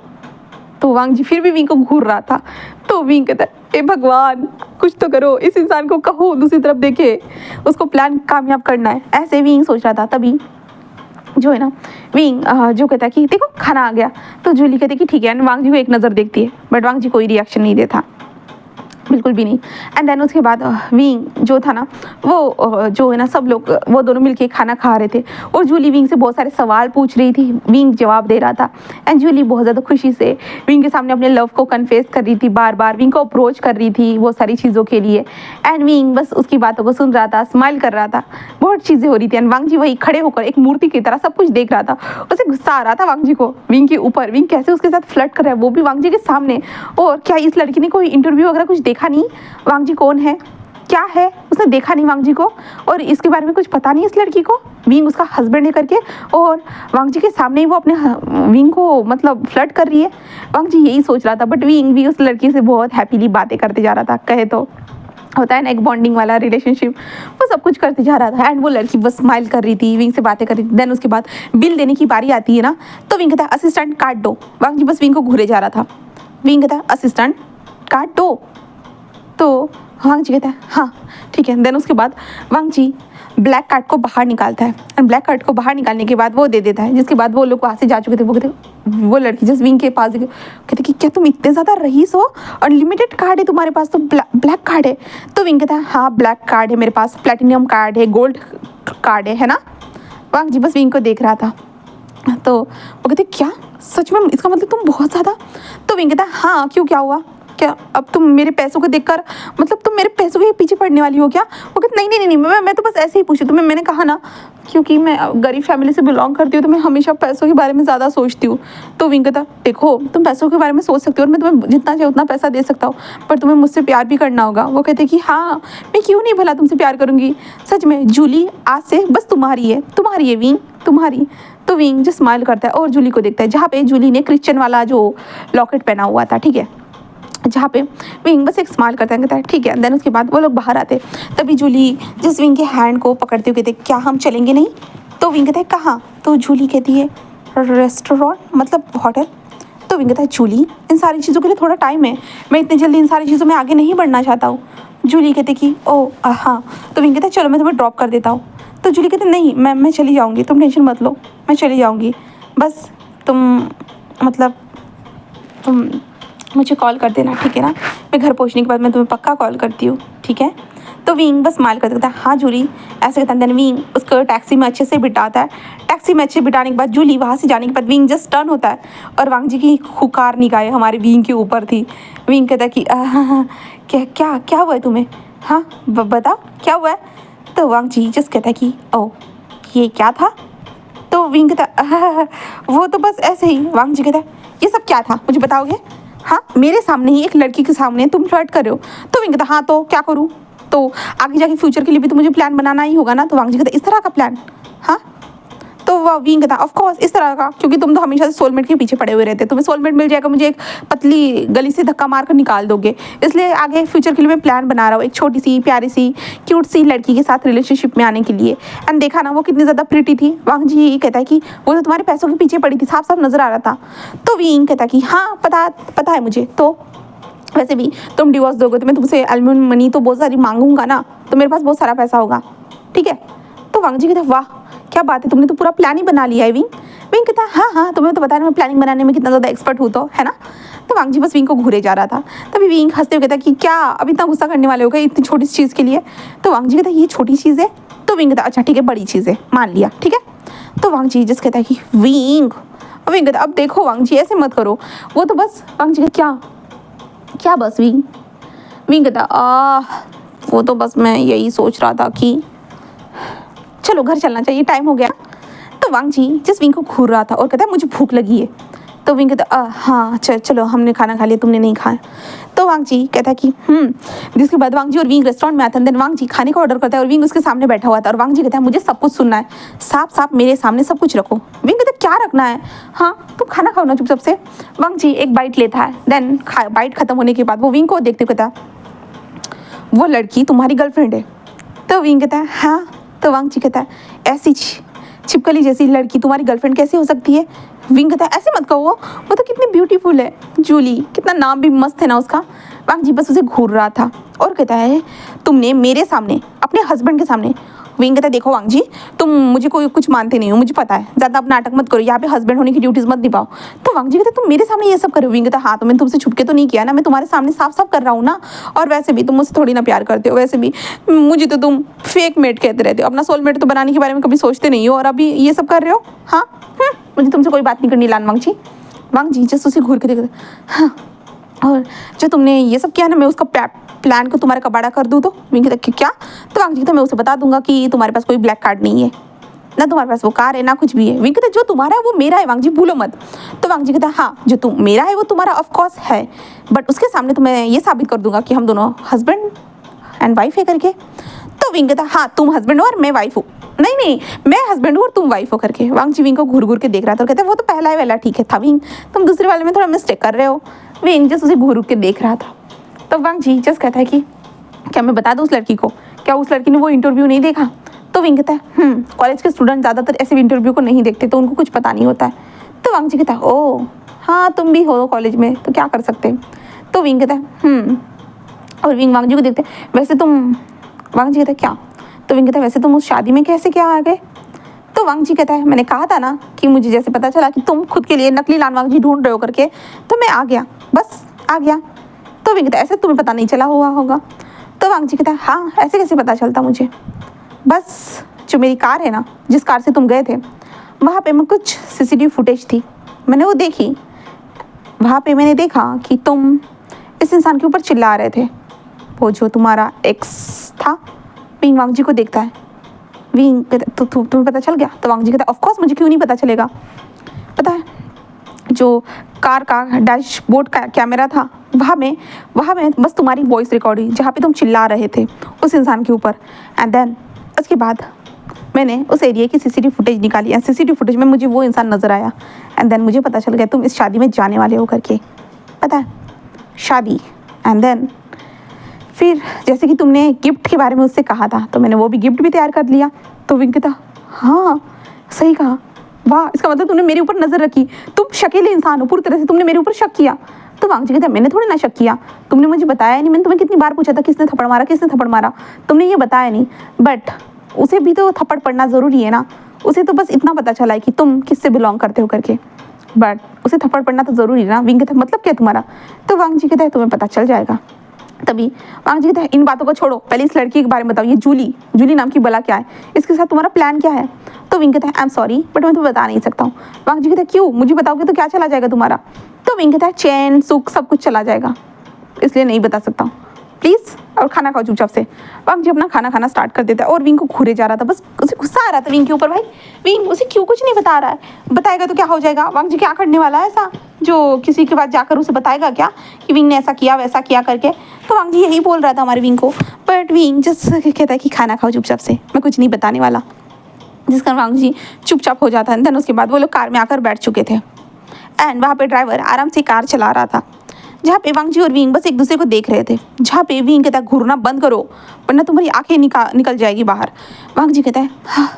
तो वांग जी फिर भी विंग को घूर रहा था। तो विंग कहता है ए भगवान कुछ तो करो, इस इंसान को कहो दूसरी तरफ देखे, उसको प्लान कामयाब करना है, ऐसे विंग सोच रहा था। तभी जो है ना विंग जो कहता है कि देखो खाना आ गया। तो जूली कहती है कि ठीक है, वांग जी को एक नज़र देखती है बट वांग जी कोई रिएक्शन नहीं देता। बिल्कुल भी नहीं। एंड देन उसके बाद विंग जो था ना, वो जो है ना, सब लोग वो दोनों मिलके खाना खा रहे थे और जूली विंग से बहुत सारे सवाल पूछ रही थी, विंग जवाब दे रहा था। एंड जूली बहुत ज़्यादा खुशी से विंग के सामने अपने लव को कन्फेस कर रही थी, बार बार विंग को अप्रोच कर रही थी वो सारी चीज़ों के लिए। एंड विंग बस उसकी बातों को सुन रहा था, स्माइल कर रहा था, बहुत चीज़ें हो रही थी। एंड वांग जी वही खड़े होकर एक मूर्ति की तरह सब कुछ देख रहा था। उसे गुस्सा आ रहा था वांग जी को, विंग के ऊपर, विंग कैसे उसके साथ फ्लर्ट कर रहा है, वो भी वांग जी के सामने। और क्या इस लड़की ने कोई इंटरव्यू वगैरह कुछ देखा नहीं, वांग जी कौन है, क्या है, उसने देखा नहीं वांग जी को, और इसके बारे में कुछ पता नहीं इस लड़की को, विंग उसका हस्बैंड है करके, और वांग जी के सामने ही वो अपने विंग को मतलब फ्लर्ट कर रही है। वांग जी यही सोच रहा था, बट विंग भी उस लड़की से बहुत हैप्पीली बातें करते जा रहा था, कहे तो होता है ना एक बॉन्डिंग वाला रिलेशनशिप, वो सब कुछ करते जा रहा था। एंड वो लड़की बस स्माइल कर रही थी, विंग से बातें कर रही थी। देन उसके बाद बिल देने की बारी आती है ना, तो विंग कहता है असिस्टेंट काट दो। वांग जी बस विंग को घूरे जा रहा था, विंग कहता है असिस्टेंट काट दो, तो वांग जी कहता है हाँ ठीक है। देन उसके बाद वांग जी ब्लैक कार्ड को बाहर निकालता है, एंड ब्लैक कार्ड को बाहर निकालने के बाद वो दे देता है, जिसके बाद वो लोग वहाँ से जा चुके थे। वो कहते, वो लड़की जस्ट विंग के पास कहते कि क्या तुम इतने ज़्यादा रईस हो, अनलिमिटेड कार्ड है तुम्हारे पास, तो ब्लैक कार्ड है। तो विंग कहता है हाँ ब्लैक कार्ड है मेरे पास, प्लेटिनियम कार्ड है, गोल्ड कार्ड है ना। वांग जी बस विंग को देख रहा था, तो वो कहते क्या सच में, इसका मतलब तुम बहुत ज़्यादा। तो विंग कहता है हाँ क्यों, क्या हुआ, क्या अब तुम मेरे पैसों को देखकर, मतलब तुम मेरे पैसों के पीछे पड़ने वाली हो क्या। वो कहते नहीं नहीं नहीं, मैं तो बस ऐसे ही पूछी तुम्हें, मैंने कहा ना क्योंकि मैं गरीब फैमिली से बिलोंग करती हूँ तो मैं हमेशा पैसों के बारे में ज़्यादा सोचती हूँ। तो विंग कहता देखो तुम पैसों के बारे में सोच सकती हो और मैं तुम्हें जितना चाहिए उतना पैसा दे सकता हूँ, पर तुम्हें मुझसे प्यार भी करना होगा। वो कहते कि हाँ मैं क्यों नहीं भला तुमसे प्यार करूँगी, सच में जूली आज से बस तुम्हारी है विंग, तुम्हारी। तो विंग जो स्माइल करता है और जूली को देखता है, जहाँ पे जूली ने क्रिश्चियन वाला जो लॉकेट पहना हुआ था, ठीक है, जहाँ पे विंग बस एक स्माइल करता है, कहता है ठीक है। देन उसके बाद वो लोग बाहर आते, तभी जूली जिस विंग के हैंड को पकड़ते हुए कहते क्या हम चलेंगे नहीं। तो विंग कहता है कहाँ, तो जूली कहती है रेस्टोरेंट मतलब होटल। तो विंग कहता है जूली इन सारी चीज़ों के लिए थोड़ा टाइम है, मैं इतनी जल्दी इन सारी चीज़ों में आगे नहीं बढ़ना चाहता हूँ। जूली कहते कि ओ हाँ। तो विंग कहता है चलो मैं तुम्हें ड्रॉप कर देता हूँ। तो जूली कहते नहीं मैं चली जाऊँगी, तुम टेंशन मत लो, मैं चली जाऊँगी, बस तुम मतलब तुम मुझे कॉल कर देना, ठीक है ना, मैं घर पहुंचने के बाद मैं तुम्हें पक्का कॉल करती हूँ, ठीक है। तो विंग बस स्माइल कर देता है हाँ जूली, ऐसे कहता है। देन विंग उसको टैक्सी में अच्छे से बिठाता है। टैक्सी में अच्छे बिठाने के बाद जूली वहाँ से जाने के बाद विंग जस्ट टर्न होता है और वांग जी की खुकार निगाहें हमारे विंग के ऊपर थी। विंग कहता है कि क्या क्या क्या हुआ है तुम्हें, हाँ बताओ क्या हुआ है। तो वांग जी जस्ट कहता है कि ओ ये क्या था। तो विंग कहता वो तो बस ऐसे ही। वांग जी कहता है ये सब क्या था मुझे बताओगे, हाँ मेरे सामने ही एक लड़की के सामने तुम फ्लर्ट कर रहे हो। तो विंग कहता हाँ तो क्या करूँ, तो आगे जाके फ्यूचर के लिए भी तो मुझे प्लान बनाना ही होगा ना। तो वांग जी कहता इस तरह का प्लान, हाँ। तो वह विंग कहता ऑफ कोर्स इस तरह का, क्योंकि तुम तो हमेशा से सोलमेट के पीछे पड़े हुए रहते, तुम्हें सोलमेट मिल जाएगा, मुझे एक पतली गली से धक्का मार कर निकाल दोगे, इसलिए आगे फ्यूचर के लिए मैं प्लान बना रहा हूँ एक छोटी सी प्यारी सी क्यूट सी लड़की के साथ रिलेशनशिप में आने के लिए। एंड देखा ना वो कितनी ज़्यादा प्रिटी थी। वांग जी ये कहता है कि वो तो तुम्हारे पैसों के पीछे पड़ी थी, साफ साफ नजर आ रहा था। तो विंग कहता कि हाँ पता है मुझे, तो वैसे भी तुम डिवोर्स दोगे तो मैं तुमसे एलिमनी मनी तो बहुत सारी मांगूंगा ना, तो मेरे पास बहुत सारा पैसा होगा, ठीक है। तो वांग जी कहते वाह क्या बात है, तुमने तो पूरा प्लान ही बना लिया है विंग। विंग कहता है हाँ तुम्हें तो पता है मैं प्लानिंग बनाने में कितना ज़्यादा एक्सपर्ट हूँ, तो है ना। तो वांग जी बस विंग को घूरे जा रहा था। तभी विंग हंसते हुए कहता कि क्या अब इतना गुस्सा करने वाले हो गए इतनी छोटी सी चीज़ के लिए। तो वांग जी कहता ये छोटी चीज़ है। तो विंग कहता अच्छा ठीक है बड़ी चीज़ है, मान लिया, ठीक है। तो वांग जी जस्ट कहता है कि विंग कहता अब देखो वांग जी ऐसे मत करो, वो तो बस। वांग जी क्या क्या बस विंग कहता वो तो बस मैं यही सोच रहा था कि चलो घर चलना चाहिए, टाइम हो गया। तो वांग जी जिस विंग को घूर रहा था और कहता है मुझे भूख लगी है। तो विंग कहता हाँ चलो हमने खाना खा लिया, तुमने नहीं खाया। तो वांग जी कहता है कि जिसके बाद वांग जी और विंग रेस्टोरेंट में आते हैं। देन वांग जी खाने का ऑर्डर करता है और विंग उसके सामने बैठा हुआ था और वांग जी कहता है मुझे सब कुछ सुनना है, साफ साफ मेरे सामने सब कुछ रखो। विंग कहता है क्या रखना है, हाँ तुम खाना खाओ ना चुपचाप से। वांग जी एक बाइट लेता है। देन बाइट खत्म होने के बाद वो विंग को देखते कहता वो लड़की तुम्हारी गर्लफ्रेंड है। तो विंग कहता है हाँ। तो वांग जी कहता है ऐसी छिपकली जैसी लड़की तुम्हारी गर्लफ्रेंड कैसे हो सकती है। विंग कहता है ऐसे मत कहो, वो तो कितनी ब्यूटीफुल है, जूली, कितना नाम भी मस्त है ना उसका। वांग जी बस उसे घूर रहा था और कहता है तुमने मेरे सामने अपने हस्बैंड के सामने विंग कहता है देखो वांग जी, तुम मुझे कोई कुछ मानते नहीं हो, मुझे पता है, ज़्यादा अब नाटक मत करो, यहाँ पे हस्बैंड होने की ड्यूटीज मत निभाओ। तो वांग जी कहते तुम मेरे सामने ये सब कर रहे हो। विंग कहता हाँ, तो मैंने तुमसे छुपके तो नहीं किया ना, मैं तुम्हारे सामने साफ साफ कर रहा हूँ ना। और वैसे भी तुम मुझसे थोड़ी ना प्यार करते हो, वैसे भी मुझे तो तुम फेक मेट कहते रहते हो, अपना सोलमेट तो बनाने के बारे में कभी सोचते नहीं हो, और अभी ये सब कर रहे हो। हाँ मुझे तुमसे कोई बात नहीं करनी लान वांग जी। वांग जी जस्ट उसे घूर के देखते हाँ, और जो तुमने ये सब किया ना, मैं उसका प्लान को तुम्हारे कबाड़ा कर दूँ तो। विंग कहता क्या? तो वांग जी तो मैं उसे बता दूंगा कि तुम्हारे पास कोई ब्लैक कार्ड नहीं है ना, तुम्हारे पास वो कार है ना कुछ भी है। विंग कहता जो तुम्हारा है वो मेरा है वांग जी, भूलो मत। तो वांग जी कहता हाँ, जो तुम मेरा है वो तुम्हारा ऑफकोर्स है, बट उसके सामने तो मैं ये साबित कर दूंगा कि हम दोनों हस्बैंड एंड वाइफ है करके। तो विंग कहता हाँ, तुम हस्बैंड हो और मैं वाइफ हूँ। नहीं नहीं, मैं हस्बैंड हूँ और तुम वाइफ हो करके। वांग जी विंग को घूर घूर के देख रहा था और कहता वो तो पहला ही वाला ठीक है था विंग, तुम दूसरे वाले में थोड़ा मिस्टेक कर रहे हो। विंग जस्ट उसे घूर घूर के देख रहा था। तो वांग जी जस्ट कहता है कि क्या मैं बता दूँ उस लड़की को, क्या उस लड़की ने वो इंटरव्यू नहीं देखा? तो विंग कहता है कॉलेज के स्टूडेंट ज़्यादातर ऐसे इंटरव्यू को नहीं देखते, तो उनको कुछ पता नहीं होता है। तो वांग जी कहता है ओ हाँ, तुम भी हो कॉलेज में तो क्या कर सकते। तो विंग कहता है और विंग वांग जी को देखते वैसे तुम। वांग जी कहता है क्या? तो विंग कहता है वैसे तुम उस शादी में कैसे क्या आ गए? तो वांग जी कहता है मैंने कहा था ना कि मुझे जैसे पता चला कि तुम खुद के लिए नकली लान वांग जी ढूंढ रहे हो करके, तो मैं आ गया, बस आ गया। तो विंग कहता है ऐसे तुम्हें पता नहीं चला हुआ होगा। तो वांग जी कहता है हाँ, ऐसे कैसे पता चलता मुझे? बस जो मेरी कार है ना, जिस कार से तुम गए थे, वहाँ पे मैं कुछ सीसीटीवी फुटेज थी, मैंने वो देखी। वहाँ पे मैंने देखा कि तुम इस इंसान के ऊपर चिल्ला रहे थे, वो जो तुम्हारा एक्स था। विंग वांग जी को देखता है। विंग तो तुम्हें पता चल गया? तो वांग जी कहता है ऑफ कोर्स, मुझे क्यों नहीं पता चलेगा। पता है जो कार का डैशबोर्ड का कैमरा था, वहाँ में बस तुम्हारी वॉइस रिकॉर्डिंग, जहाँ पे तुम चिल्ला रहे थे उस इंसान के ऊपर। एंड देन उसके बाद मैंने उस एरिया की सीसीटीवी फुटेज निकाली, एंड सीसीटीवी फुटेज में मुझे वो इंसान नज़र आया। एंड देन मुझे पता चल गया तुम इस शादी में जाने वाले हो करके। पता है शादी। एंड देन फिर जैसे कि तुमने गिफ्ट के बारे में उससे कहा था, तो मैंने वो भी गिफ्ट भी तैयार कर लिया। तो विंग कहता हाँ सही कहा, वाह, इसका मतलब तुमने मेरे ऊपर नज़र रखी, तुम शकीले इंसान हो पूरी तरह से, तुमने मेरे ऊपर शक किया। तो वांग जी कहता मैंने थोड़ी ना शक किया, तुमने मुझे बताया नहीं। मैंने तुम्हें कितनी बार पूछा था किसने थप्पड़ मारा, किसने थप्पड़ मारा, तुमने ये बताया नहीं। बट उसे भी तो थप्पड़ पड़ना ज़रूरी है ना, उसे तो बस इतना पता चला है कि तुम किससे बिलोंग करते हो करके, बट उसे थप्पड़ पड़ना तो ज़रूरी है ना। विंग कहता मतलब क्या तुम्हारा? तो वांग जी कहता है तुम्हें पता चल जाएगा तभी। वांग जी कहता है इन बातों को छोड़ो, पहले इस लड़की के बारे में बताओ, ये जूली नाम की बला क्या है, इसके साथ तुम्हारा प्लान क्या है? तो विंग कहता है आई एम सॉरी बट मैं तुम्हें बता नहीं सकता हूँ। वांग जी कहता है क्यों? मुझे बताओगे तो क्या चला जाएगा तुम्हारा? तो विंग कहता है चैन सुख सब कुछ चला जाएगा, इसलिए नहीं बता सकता हूँ प्लीज़, और खाना खाओ चुपचाप से। वांग जी अपना खाना खाना स्टार्ट कर देता है और विंग को घूरे जा रहा था, बस उसे गुस्सा आ रहा था विंग के ऊपर। भाई विंग उसे क्यों कुछ नहीं बता रहा है, बताएगा तो क्या हो जाएगा? वांग जी क्या करने वाला है ऐसा जो किसी के पास जाकर उसे बताएगा क्या कि विंग ने ऐसा किया वैसा किया करके? तो वांग जी यही बोल रहा था हमारे विंग को, बट विंग जस्ट कहता है कि खाना खाओ चुपचाप से, मैं कुछ नहीं बताने वाला, जिस कारण वांग जी चुपचाप हो जाता है। देन उसके बाद वो लोग कार में आकर बैठ चुके थे, एंड वहाँ पे ड्राइवर आराम से कार चला रहा था, जहाँ पे वांग जी और विंग बस एक दूसरे को देख रहे थे। जहाँ पे विंग कहता है घूरना बंद करो वरना तुम्हारी आंखें निकल जाएगी बाहर। वांग जी कहता है हाँ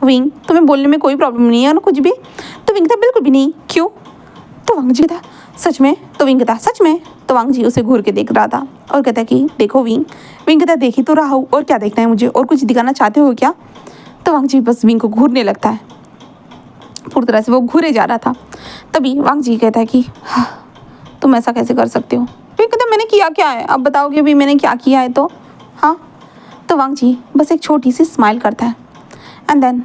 विंग, तुम्हें बोलने में कोई प्रॉब्लम नहीं है ना कुछ भी? तो विंग कहता है बिल्कुल भी नहीं, क्यों? तो वांग जी कहता है सच में? तो विंग कहता है सच में। तो वांग जी उसे घूर के देख रहा था और कहता है कि देखो विंग कहता है देख ही तो रहा हूँ, और क्या देखना है मुझे, और कुछ दिखाना चाहते हो क्या? तो वांग जी बस विंग को घूरने लगता है, पूरी तरह से वो घूरे जा रहा था। तभी वांग जी कहता है कि हाँ तुम ऐसा कैसे कर सकते हो? विंग कहता है मैंने किया क्या है, अब बताओगे भी मैंने क्या किया है तो? हाँ। तो वांग जी बस एक छोटी सी स्माइल करता है एंड देन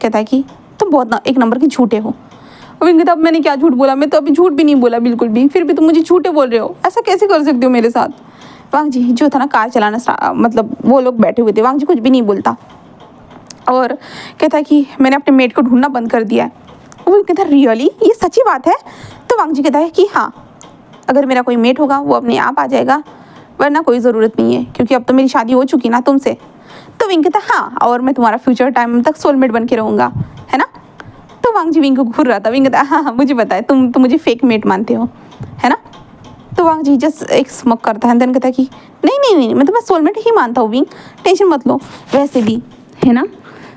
कहता है कि तुम बहुत एक नंबर के झूठे हो। विंग कहता है अब मैंने क्या झूठ बोला, मैं तो अभी झूठ भी नहीं बोला बिल्कुल भी, फिर भी तुम मुझे झूठे बोल रहे हो, ऐसा कैसे कर सकते हो मेरे साथ? वांग जी जो था ना कार चलाना मतलब वो लोग बैठे हुए थे, वांग जी कुछ भी नहीं बोलता और कहता है कि मैंने अपने मेट को ढूंढना बंद कर दिया है। वो कहता है रियली, ये सच्ची बात है? तो वांग जी कहता है कि हाँ, अगर मेरा कोई मेट होगा वो अपने आप आ जाएगा, वरना कोई ज़रूरत नहीं है, क्योंकि अब तो मेरी शादी हो चुकी ना तुमसे। तो विंग कहता है हाँ, और मैं तुम्हारा फ्यूचर टाइम तक सोलमेट बन के रहूँगा, है ना? तो वांग जी विंग को घूर रहा था। विंग कहता है हाँ मुझे पता है, तुम मुझे फेक मेट मानते हो, है ना? तो वांग जी जस्ट एक स्मोक करता है, देन कहता है कि नहीं नहीं नहीं, मैं तुम्हें सोलमेट ही मानता हूँ विंग, टेंशन मत लो। वैसे भी है ना,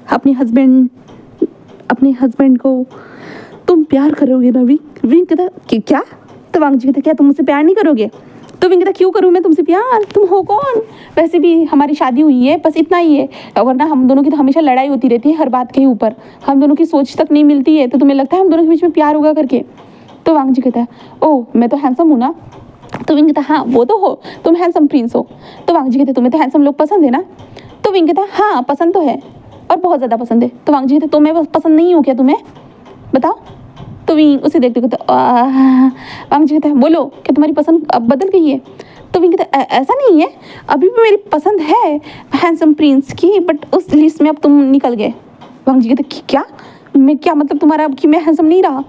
अपने हस्बैंड को तुम प्यार करोगे ना? विंग कहता कि क्या? तो वांग जी कहता क्या तुम मुझसे प्यार नहीं करोगे? तो विंग कहता क्यों करूँ मैं तुमसे प्यार, तुम हो कौन, वैसे भी हमारी शादी हुई है, बस इतना ही है, वरना हम दोनों की तो हमेशा लड़ाई होती रहती है हर बात के ऊपर, हम दोनों की सोच तक नहीं मिलती है, तो तुम्हें लगता है हम दोनों के बीच में प्यार होगा करके। तो वांग जी कहता है ओह मैं तो हैंडसम हूँ ना। तो विंग कहता हाँ वो तो हो, तुम हैंडसम प्रिंस हो। तो वांग जी कहते तुम्हें तो हैंडसम लोग पसंद है ना। तो विंग कहता हाँ पसंद तो है और बहुत ज़्यादा पसंद है। तो वांग जी कहते तो मैं पसंद नहीं हूँ क्या तुम्हें, बताओ। तो विंग उसे देखते कहते वांग जी कहता है बोलो कि तुम्हारी पसंद अब बदल गई है। तो विंग कहता ऐसा नहीं है, अभी भी मेरी पसंद है हैंडसम प्रिंस की, बट उस लिस्ट में अब तुम निकल गए। वांग जी कहते क्या, मैं क्या मतलब तुम्हारा कि मैं हैंडसम नहीं रहा।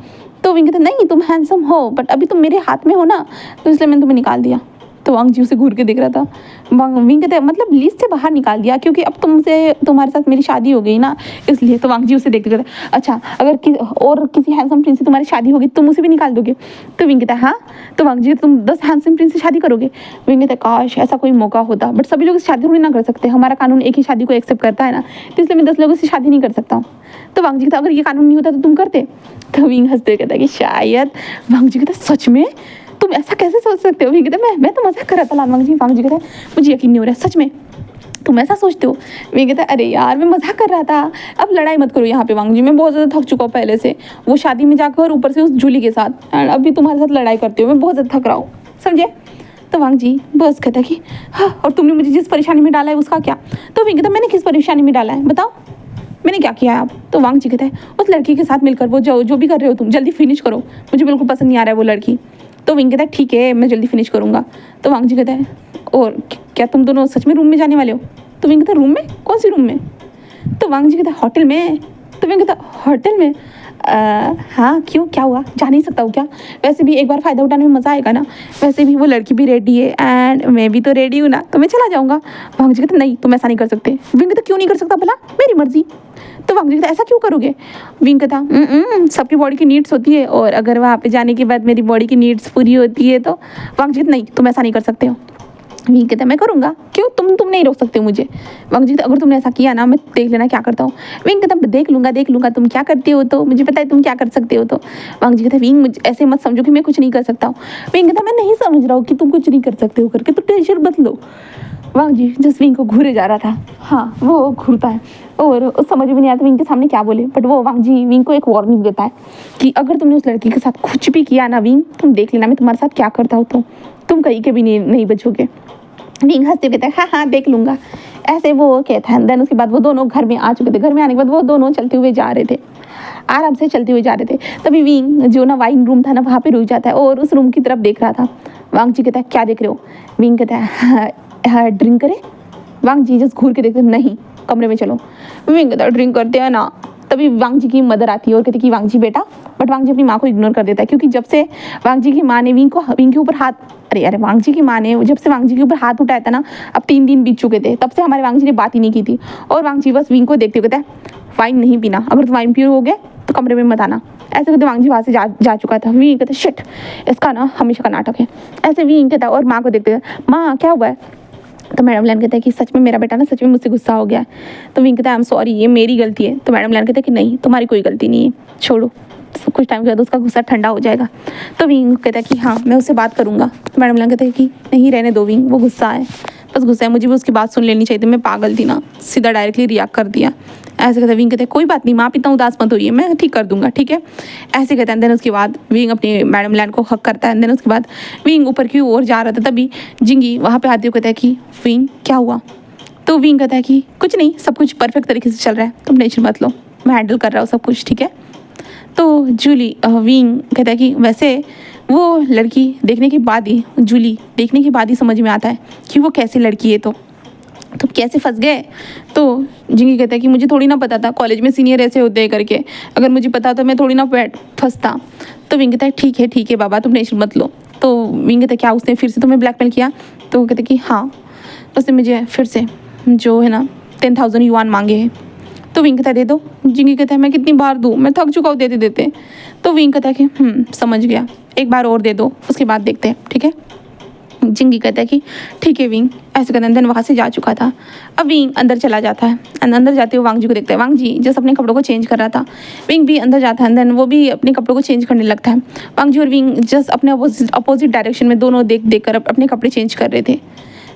तो विंग कहता नहीं तुम हैंडसम हो, बट अभी तुम मेरे हाथ में हो ना, तो इसलिए मैंने तुम्हें निकाल दिया। तो वांग जी उसे घूर के देख रहा था। विंग कहते मतलब लिस्ट से बाहर निकाल दिया क्योंकि अब तुमसे तुम्हारे साथ मेरी शादी हो गई ना, इसलिए। तो वांग जी उसे देखते कहते अच्छा अगर और किसी हैंडसम प्रिंस से तुम्हारी शादी होगी तुम उसे भी निकाल दोगे। तो विंग कहता हाँ। तो वांग जी तुम 10 हैंडसम प्रिंस से शादी करोगे। विंग कहता काश ऐसा कोई मौका होता, बट सभी लोग इस शादी थोड़ी ना कर सकते, हमारा कानून एक ही शादी को एक्सेप्ट करता है ना, तो इसलिए मैं 10 लोगों से शादी नहीं कर सकता हूँ। तो वांग जी कहता अगर ये कानून नहीं होता तो तुम करते। तो विंग हंसते कहता कि शायद। वांग जी कहता सच में तुम ऐसा कैसे सोच सकते हो। विंग कहता मैं तो मजाक कर रहा था लाल वांग जी। वांग जी कहता मुझे यकीन नहीं हो रहा है, सच में तुम ऐसा सोचते हो। विंग कहता अरे यार मैं मजाक कर रहा था, अब लड़ाई मत करो यहाँ पे वांग जी, मैं बहुत ज़्यादा थक चुका हूँ पहले से, वो शादी में जाकर ऊपर से उस जूली के साथ, एंड अभी तुम्हारे साथ लड़ाई करते हो, मैं बहुत ज़्यादा थक रहा हूँ, समझे। तो वांग जी बस कहता कि हाँ और तुमने मुझे जिस परेशानी में डाला है उसका क्या। तो विंग कहता मैंने किस परेशानी में डाला है बताओ, मैंने क्या किया है आप। तो वांग जी कहता है उस लड़की के साथ मिलकर वो जो भी कर रहे हो तुम जल्दी फिनिश करो, मुझे बिल्कुल पसंद नहीं आ रहा है वो लड़की। तो विंग कहता है ठीक है मैं जल्दी फिनिश करूँगा। तो वांग जी कहता है और क्या तुम दोनों सच में रूम में जाने वाले हो। तो विंग कहता है रूम में, कौन सी रूम में। तो वांग जी कहता है होटल में। तो विंग कहता होटल में, हाँ क्यों क्या हुआ, जा नहीं सकता हूँ क्या, वैसे भी एक बार फ़ायदा उठाने में मज़ा आएगा ना, वैसे भी वो लड़की भी रेडी है एंड मैं भी तो रेडी हूँ ना, तो मैं चला जाऊँगा। वांग जी कहते नहीं तुम ऐसा नहीं कर सकते। विंग कहता क्यों नहीं कर सकता भला, मेरी मर्जी। तो वांग जी कहता ऐसा क्यों करोगे। विंग कहता सबकी बॉडी की नीड्स होती है और अगर वहाँ पे जाने के बाद मेरी बॉडी की नीड्स पूरी होती है तो। वांग जी कहता नहीं तुम ऐसा नहीं कर सकते हो। विंग कहता मैं करूँगा, क्यों तुम नहीं रोक सकते हो मुझे। वांग जी कहता अगर तुमने ऐसा किया ना मैं देख लेना क्या करता हूँ। विंग कहता देख लूँगा तुम क्या करते हो, तो मुझे पता है तुम क्या कर सकते हो। तो वांग जी कहता विंग मुझे ऐसे मत समझो कि मैं कुछ नहीं कर सकता हूँ। विंग कहता मैं नहीं समझ रहा हूँ कि तुम कुछ नहीं कर सकते हो करके, तो टेंशन मत लो। वांग जी जिस विंग को घूरे जा रहा था, हाँ वो घूरता है और उस समझ में नहीं आता विंग के सामने क्या बोले, बट वो वांग जी विंग को एक वार्निंग देता है कि अगर तुमने उस लड़की के साथ कुछ भी किया ना विंग, तुम देख लेना मैं तुम्हारे साथ क्या करता हूँ, तो तुम कहीं के भी नहीं बचोगे। विंग हंसते कहता है हाँ देख लूँगा, ऐसे वो कहता है। देन उसके बाद वो दोनों घर में आ चुके थे। घर में आने के बाद वो दोनों चलते हुए जा रहे थे, आराम से चलते हुए जा रहे थे। तभी विंग जो ना वाइन रूम था ना वहाँ पे रुक जाता है और उस रूम की तरफ देख रहा था। वांग जी कहता है क्या देख रहे हो। विंग कहता है ड्रिंक करे। वांग जी जस्ट घूर के देखते नहीं कमरे में चलो। विंग कहता है ड्रिंक करते हैं ना। तभी वांग जी की मदर आती है और कहती है कि वांग जी बेटा, बट वांग जी अपनी माँ को इग्नोर कर देता है क्योंकि जब से वांग जी की माँ ने विंग के ऊपर हाथ वांग जी की माँ ने जब से वांग जी के ऊपर हाथ उठाया था ना, अब 3 दिन बीत चुके थे, तब से हमारे वांग जी ने बात ही नहीं की थी। और वांग जी बस विंग को देखते हुए कहता है वाइन नहीं पीना, अगर तुम वाइन पियो हो गए तो कमरे में मत आना। ऐसे कहते वांग जी वहाँ से जा चुका था। विंग कहते शिट इसका ना हमेशा का नाटक है। ऐसे विंग कहता और माँ को देखते हुए माँ क्या हुआ है। तो मैडम लैन कहता है कि सच में मेरा बेटा ना सच में मुझसे गुस्सा हो गया है। तो विंग कहता है आई एम सॉरी ये मेरी गलती है। तो मैडम लैन कहता है कि नहीं तुम्हारी कोई गलती नहीं है, छोड़ो कुछ टाइम के बाद उसका गुस्सा ठंडा हो जाएगा। तो विंग कहता है कि हाँ मैं उससे बात करूँगा। तो मैडम लैन कहता है कि नहीं रहने दो विंग, वो गुस्सा है, बस गुस्सा है, मुझे भी उसकी बात सुन लेनी चाहिए थी, मैं पागल थी ना, सीधा डायरेक्टली रिएक्ट कर दिया। ऐसे कहता है विंग कहते हैं कोई बात नहीं माँ पिता उदास मत होइए, मैं ठीक कर दूंगा ठीक है। ऐसे कहता है। देन उसके बाद विंग अपनी मैडम लैन को हक करता है। देन उसके बाद विंग ऊपर की ओर जा रहा था, तभी जिंगी वहाँ पे आती हुई कहता है कि विंग क्या हुआ। तो विंग कहता है कि कुछ नहीं सब कुछ परफेक्ट तरीके से चल रहा है, तुम टेंशन मत लो, मैं हैंडल कर रहा हूँ सब कुछ ठीक है। तो विंग कहता है कि वैसे वो लड़की देखने के बाद ही जूली देखने के बाद ही समझ में आता है कि वो कैसी लड़की है। तो कैसे फंस गए। तो जिंगी कहता है कि मुझे थोड़ी ना पता था कॉलेज में सीनियर ऐसे होते हैं करके, अगर मुझे पता तो मैं थोड़ी ना फंसता। तो विंग कहता है ठीक है बाबा तुम टेंशन मत लो। तो विंग कहता है क्या उसने फिर से तुम्हें ब्लैकमेल किया। तो वो कहते कि हाँ उसने मुझे फिर से जो है ना 10,000 युआन मांगे हैं। तो विंग कहता है दे दो। जिंगी कहता है मैं कितनी बार दूँ, मैं थक चुका हूँ देते देते। तो विंग कहता है कि समझ गया, एक बार और दे दो उसके बाद देखते हैं ठीक है। जिंगी कहता है कि ठीक है विंग, ऐसे कहते हैं। देन वहाँ से जा चुका था। अब विंग अंदर चला जाता है एंड अंदर जाते हुए वांग जी को देखता है। वांग जी जस्ट अपने कपड़ों को चेंज कर रहा था, विंग भी अंदर जाता है देन वो भी अपने कपड़ों को चेंज करने लगता है। वांग जी और विंग जस्ट अपने अपोजिट डायरेक्शन में दोनों देख देख कर अपने कपड़े चेंज कर रहे थे।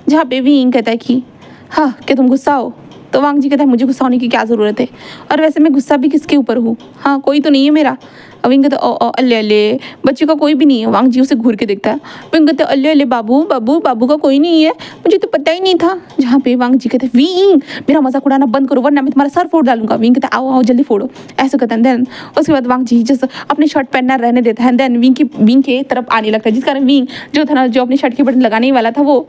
जहाँ पे विंग कहता है कि हाँ क्या तुम गुस्सा हो? तो वांग जी कहता है मुझे गुस्सा होने की क्या ज़रूरत है, और वैसे मैं गुस्सा भी किसके ऊपर हूँ? हाँ कोई तो नहीं है मेरा। अब विंग कहता है अल्ले अल्ले बच्चे का कोई भी नहीं है। वांग जी उसे घूर के देखता है। विंग कहता है अल्ले अल्ले बाबू बाबू बाबू का कोई नहीं है, मुझे तो पता ही नहीं था। जहाँ पे वांग जी कहते हैं विंग मेरा मजाक उड़ाना बंद करो वरना मैं तुम्हारा सर फोड़ डालूंगा। विंग कहता है आओ आओ जल्दी फोड़ो, ऐसे कहता है। देन उसके बाद वांग जी जैसे अपनी शर्ट पहनना रहने देता है। देन विंग के तरफ आने लगता है, जिस कारण विंग जो था ना, जो अपनी शर्ट के बटन लगाने ही वाला था, वो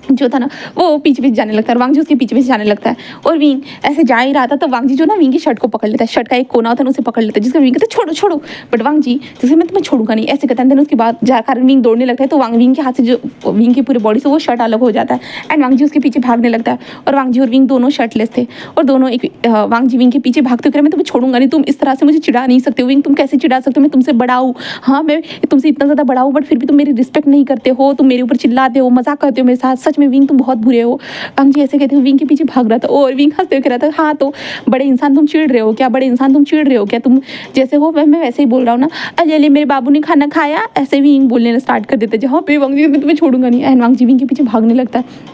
जो था ना वो पीछे पीछे जाने लगता है और वांग जी उसके पीछे पीछे जाने लगता है। और विंग ऐसे जा ही रहा था तो वांग जी जो ना विंग की शर्ट को पकड़ लेता है, शर्ट का एक कोना होता है उसे पकड़ लेता है, जिसका विंग कहता है छोड़ो छोड़ो, बट वांग जी जैसे मैं तुम्हें छोड़ूंगा नहीं ऐसे कहता है। देन उसके बाद जाकर विंग दौड़ने लगता है तो विंग के हाथ से जो विंग की पूरी बॉडी से वो शर्ट अलग हो जाता है एंड वांग जी उसके पीछे भागने लगता है। और वांग जी और विंग दोनों शर्टलेस थे और दोनों एक वांग जी विंग के पीछे भागते हुए मैं तुम्हें छोड़ूंगा नहीं, तुम इस तरह से मुझे चिढ़ा नहीं सकते हो विंग, तुम कैसे चिढ़ा सकते हो? मैं तुमसे बड़ा हूँ, हाँ मैं तुमसे इतना ज़्यादा बड़ा हूँ, बट फिर भी तुम मेरी रिस्पेक्ट नहीं करते हो, तुम मेरे ऊपर चिल्लाते हो, मजाक करते हो मेरे साथ। सच में विंग तुम बहुत बुरे हो। वांग जी ऐसे कहते हुए विंग के पीछे भाग रहा था और विंग हंसते हुए कह रहा था हाँ तो बड़े इंसान तुम चिढ़ रहे हो क्या? बड़े इंसान तुम चिढ़ रहे हो क्या? तुम जैसे हो मैं वैसे ही बोल रहा हूँ ना। अले अले मेरे बाबू ने खाना खाया, ऐसे विंग बोलने स्टार्ट कर देते। जहाँ पे वांग जी मैं तुम्हें छोड़ूंगा नहीं एंड वांग जी विंग के पीछे भागने लगता है।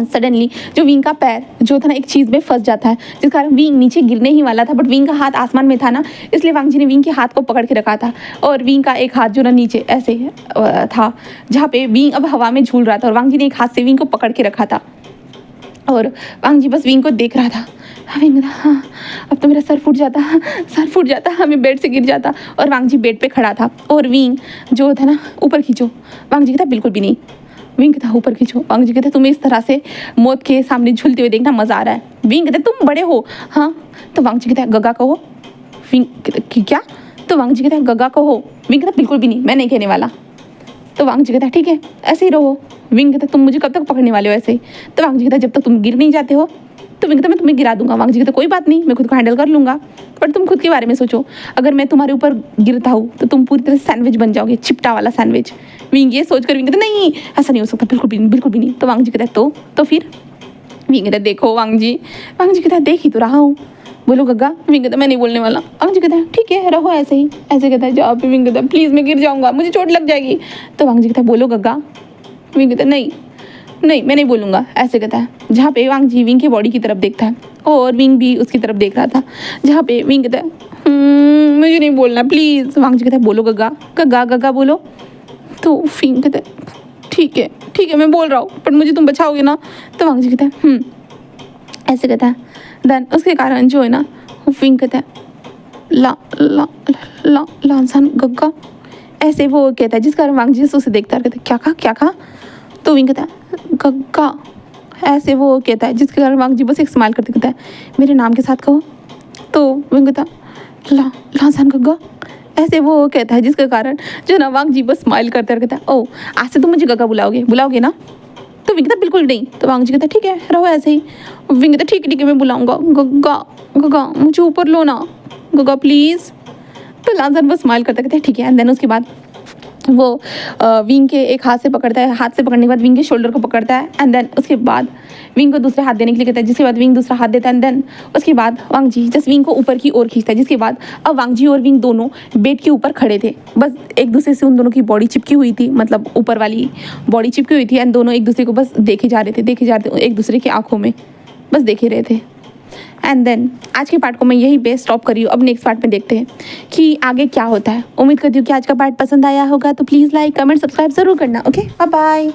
सडनली जो विंग का पैर जो था ना एक चीज़ में फंस जाता है, जिस कारण विंग नीचे गिरने ही वाला था, बट विंग का हाथ आसमान में था ना, इसलिए वांग जी ने विंग के हाथ को पकड़ के रखा था और विंग का एक हाथ जो ना नीचे ऐसे था, जहाँ पे विंग अब हवा में झूल रहा था और वांग जी ने एक हाथ से विंग को पकड़ के रखा था और वांग जी बस विंग को देख रहा था। विंग हाँ अब तो मेरा सर फूट जाता, सर फूट जाता, हमें बेड से गिर जाता। और वांग जी बेड पे खड़ा था और विंग जो था ना ऊपर खींचो, वांग जी कहता बिल्कुल भी नहीं। विंग कहता ऊपर खींचो, वांग जी कहता तुम्हें इस तरह से मौत के सामने झूलते हुए देखना मज़ा आ रहा है। विंग कहता तुम बड़े हो, हाँ तो वांग जी कहता गगा कहो। विंग कहता क्या? तो वांग जी कहता गगा कहो। विंग कहता बिल्कुल भी नहीं, मैं नहीं कहने वाला। तो वांग जी कहता ठीक है ऐसे ही रहो। विंग कहता तुम मुझे कब तक पकड़ने वाले हो ऐसे ही? तो वांग जी कहता जब तक तुम गिर नहीं जाते हो। तो विंग कहता मैं तुम्हें गिरा दूंगा। वांग जी कहता कोई बात नहीं, मैं खुद को हैंडल कर लूँगा, पर तुम खुद के बारे में सोचो, अगर मैं तुम्हारे ऊपर गिरता हूँ तो तुम पूरी तरह सैंडविच बन जाओगे, चिपटा वाला सैंडविच। विंग ये सोच कर विंग कहता नहीं ऐसा नहीं हो सकता, बिल्कुल भी नहीं, बिल्कुल भी नहीं। तो वांग जी कहता तो फिर? विंग कहता देखो वांग जी कहता देख ही तो रहा हूँ, बोलो गग्गा। विंग कहता मैं नहीं बोलने वाला। वांग जी कहता है ठीक है रहो ऐसे ही, ऐसे कहता है जहाँ पे विंग कहता है प्लीज़ मैं गिर जाऊँगा, मुझे चोट लग जाएगी। तो वांग जी कहता है बोलो गग्गा। विंग कहता नहीं नहीं मैं नहीं बोलूँगा, ऐसे कहता है। जहाँ पे वांग जी विंग की बॉडी की तरफ देखता है और विंग भी उसकी तरफ देख रहा था। जहाँ पे विंग कहता है मुझे नहीं बोलना प्लीज़। वांग जी कहता है बोलो गग्गा गग्गा गग्गा बोलो। तो विंग कहता है ठीक है मैं बोल रहा हूँ, पर मुझे तुम बचाओगे ना? तो वांग जी कहता है ऐसे कहता है। देन उसके कारण जो है ना विंग कहता है ला ला ला लांसान गग्गा, ऐसे वो कहता है, जिस कारण वांग जी उसे देखता है कहता है क्या कहा? तो विंग कहता है गग्गा, ऐसे वो कहता है, जिसके कारण वांग जी बस एक स्माइल करते कहता है मेरे नाम के साथ कहो। तो विंग कहता है लांसान गग्गा, ऐसे वो कहता है, जिसके कारण जो ना वांग जी बस स्माइल करते कहता है ओ आज से तुम मुझे गग्गा बुलाओगे ना? तो विंग कहता बिल्कुल नहीं। तो वांग जी कहता ठीक है रहो ऐसे ही। विंग कहता ठीक है मैं बुलाऊंगा गग्गा मुझे ऊपर लो ना गग्गा प्लीज़। तो लांसान बस स्माइल करता कहता है ठीक है। एंड देन उसके बाद वो विंग के एक हाथ से पकड़ता है, हाथ से पकड़ने के बाद विंग के शोल्डर को पकड़ता है एंड देन उसके बाद विंग को दूसरे हाथ देने के लिए कहता है, जिसके बाद विंग दूसरा हाथ देता है एंड देन उसके बाद वांग जी जस्ट विंग को ऊपर की ओर खींचता है। जिसके बाद अब वांग जी और विंग दोनों बेड के ऊपर खड़े थे, बस एक दूसरे से उन दोनों की बॉडी चिपकी हुई थी, मतलब ऊपर वाली बॉडी चिपकी हुई थी एंड दोनों एक दूसरे को बस देखे जा रहे थे एक दूसरे की आंखों में बस देखे रहे थे। एंड देन आज के पार्ट को मैं यही पे स्टॉप कर रही हूँ। अब नेक्स्ट पार्ट में देखते हैं कि आगे क्या होता है। उम्मीद करती हूँ कि आज का पार्ट पसंद आया होगा, तो प्लीज़ लाइक कमेंट सब्सक्राइब ज़रूर करना। Okay bye bye.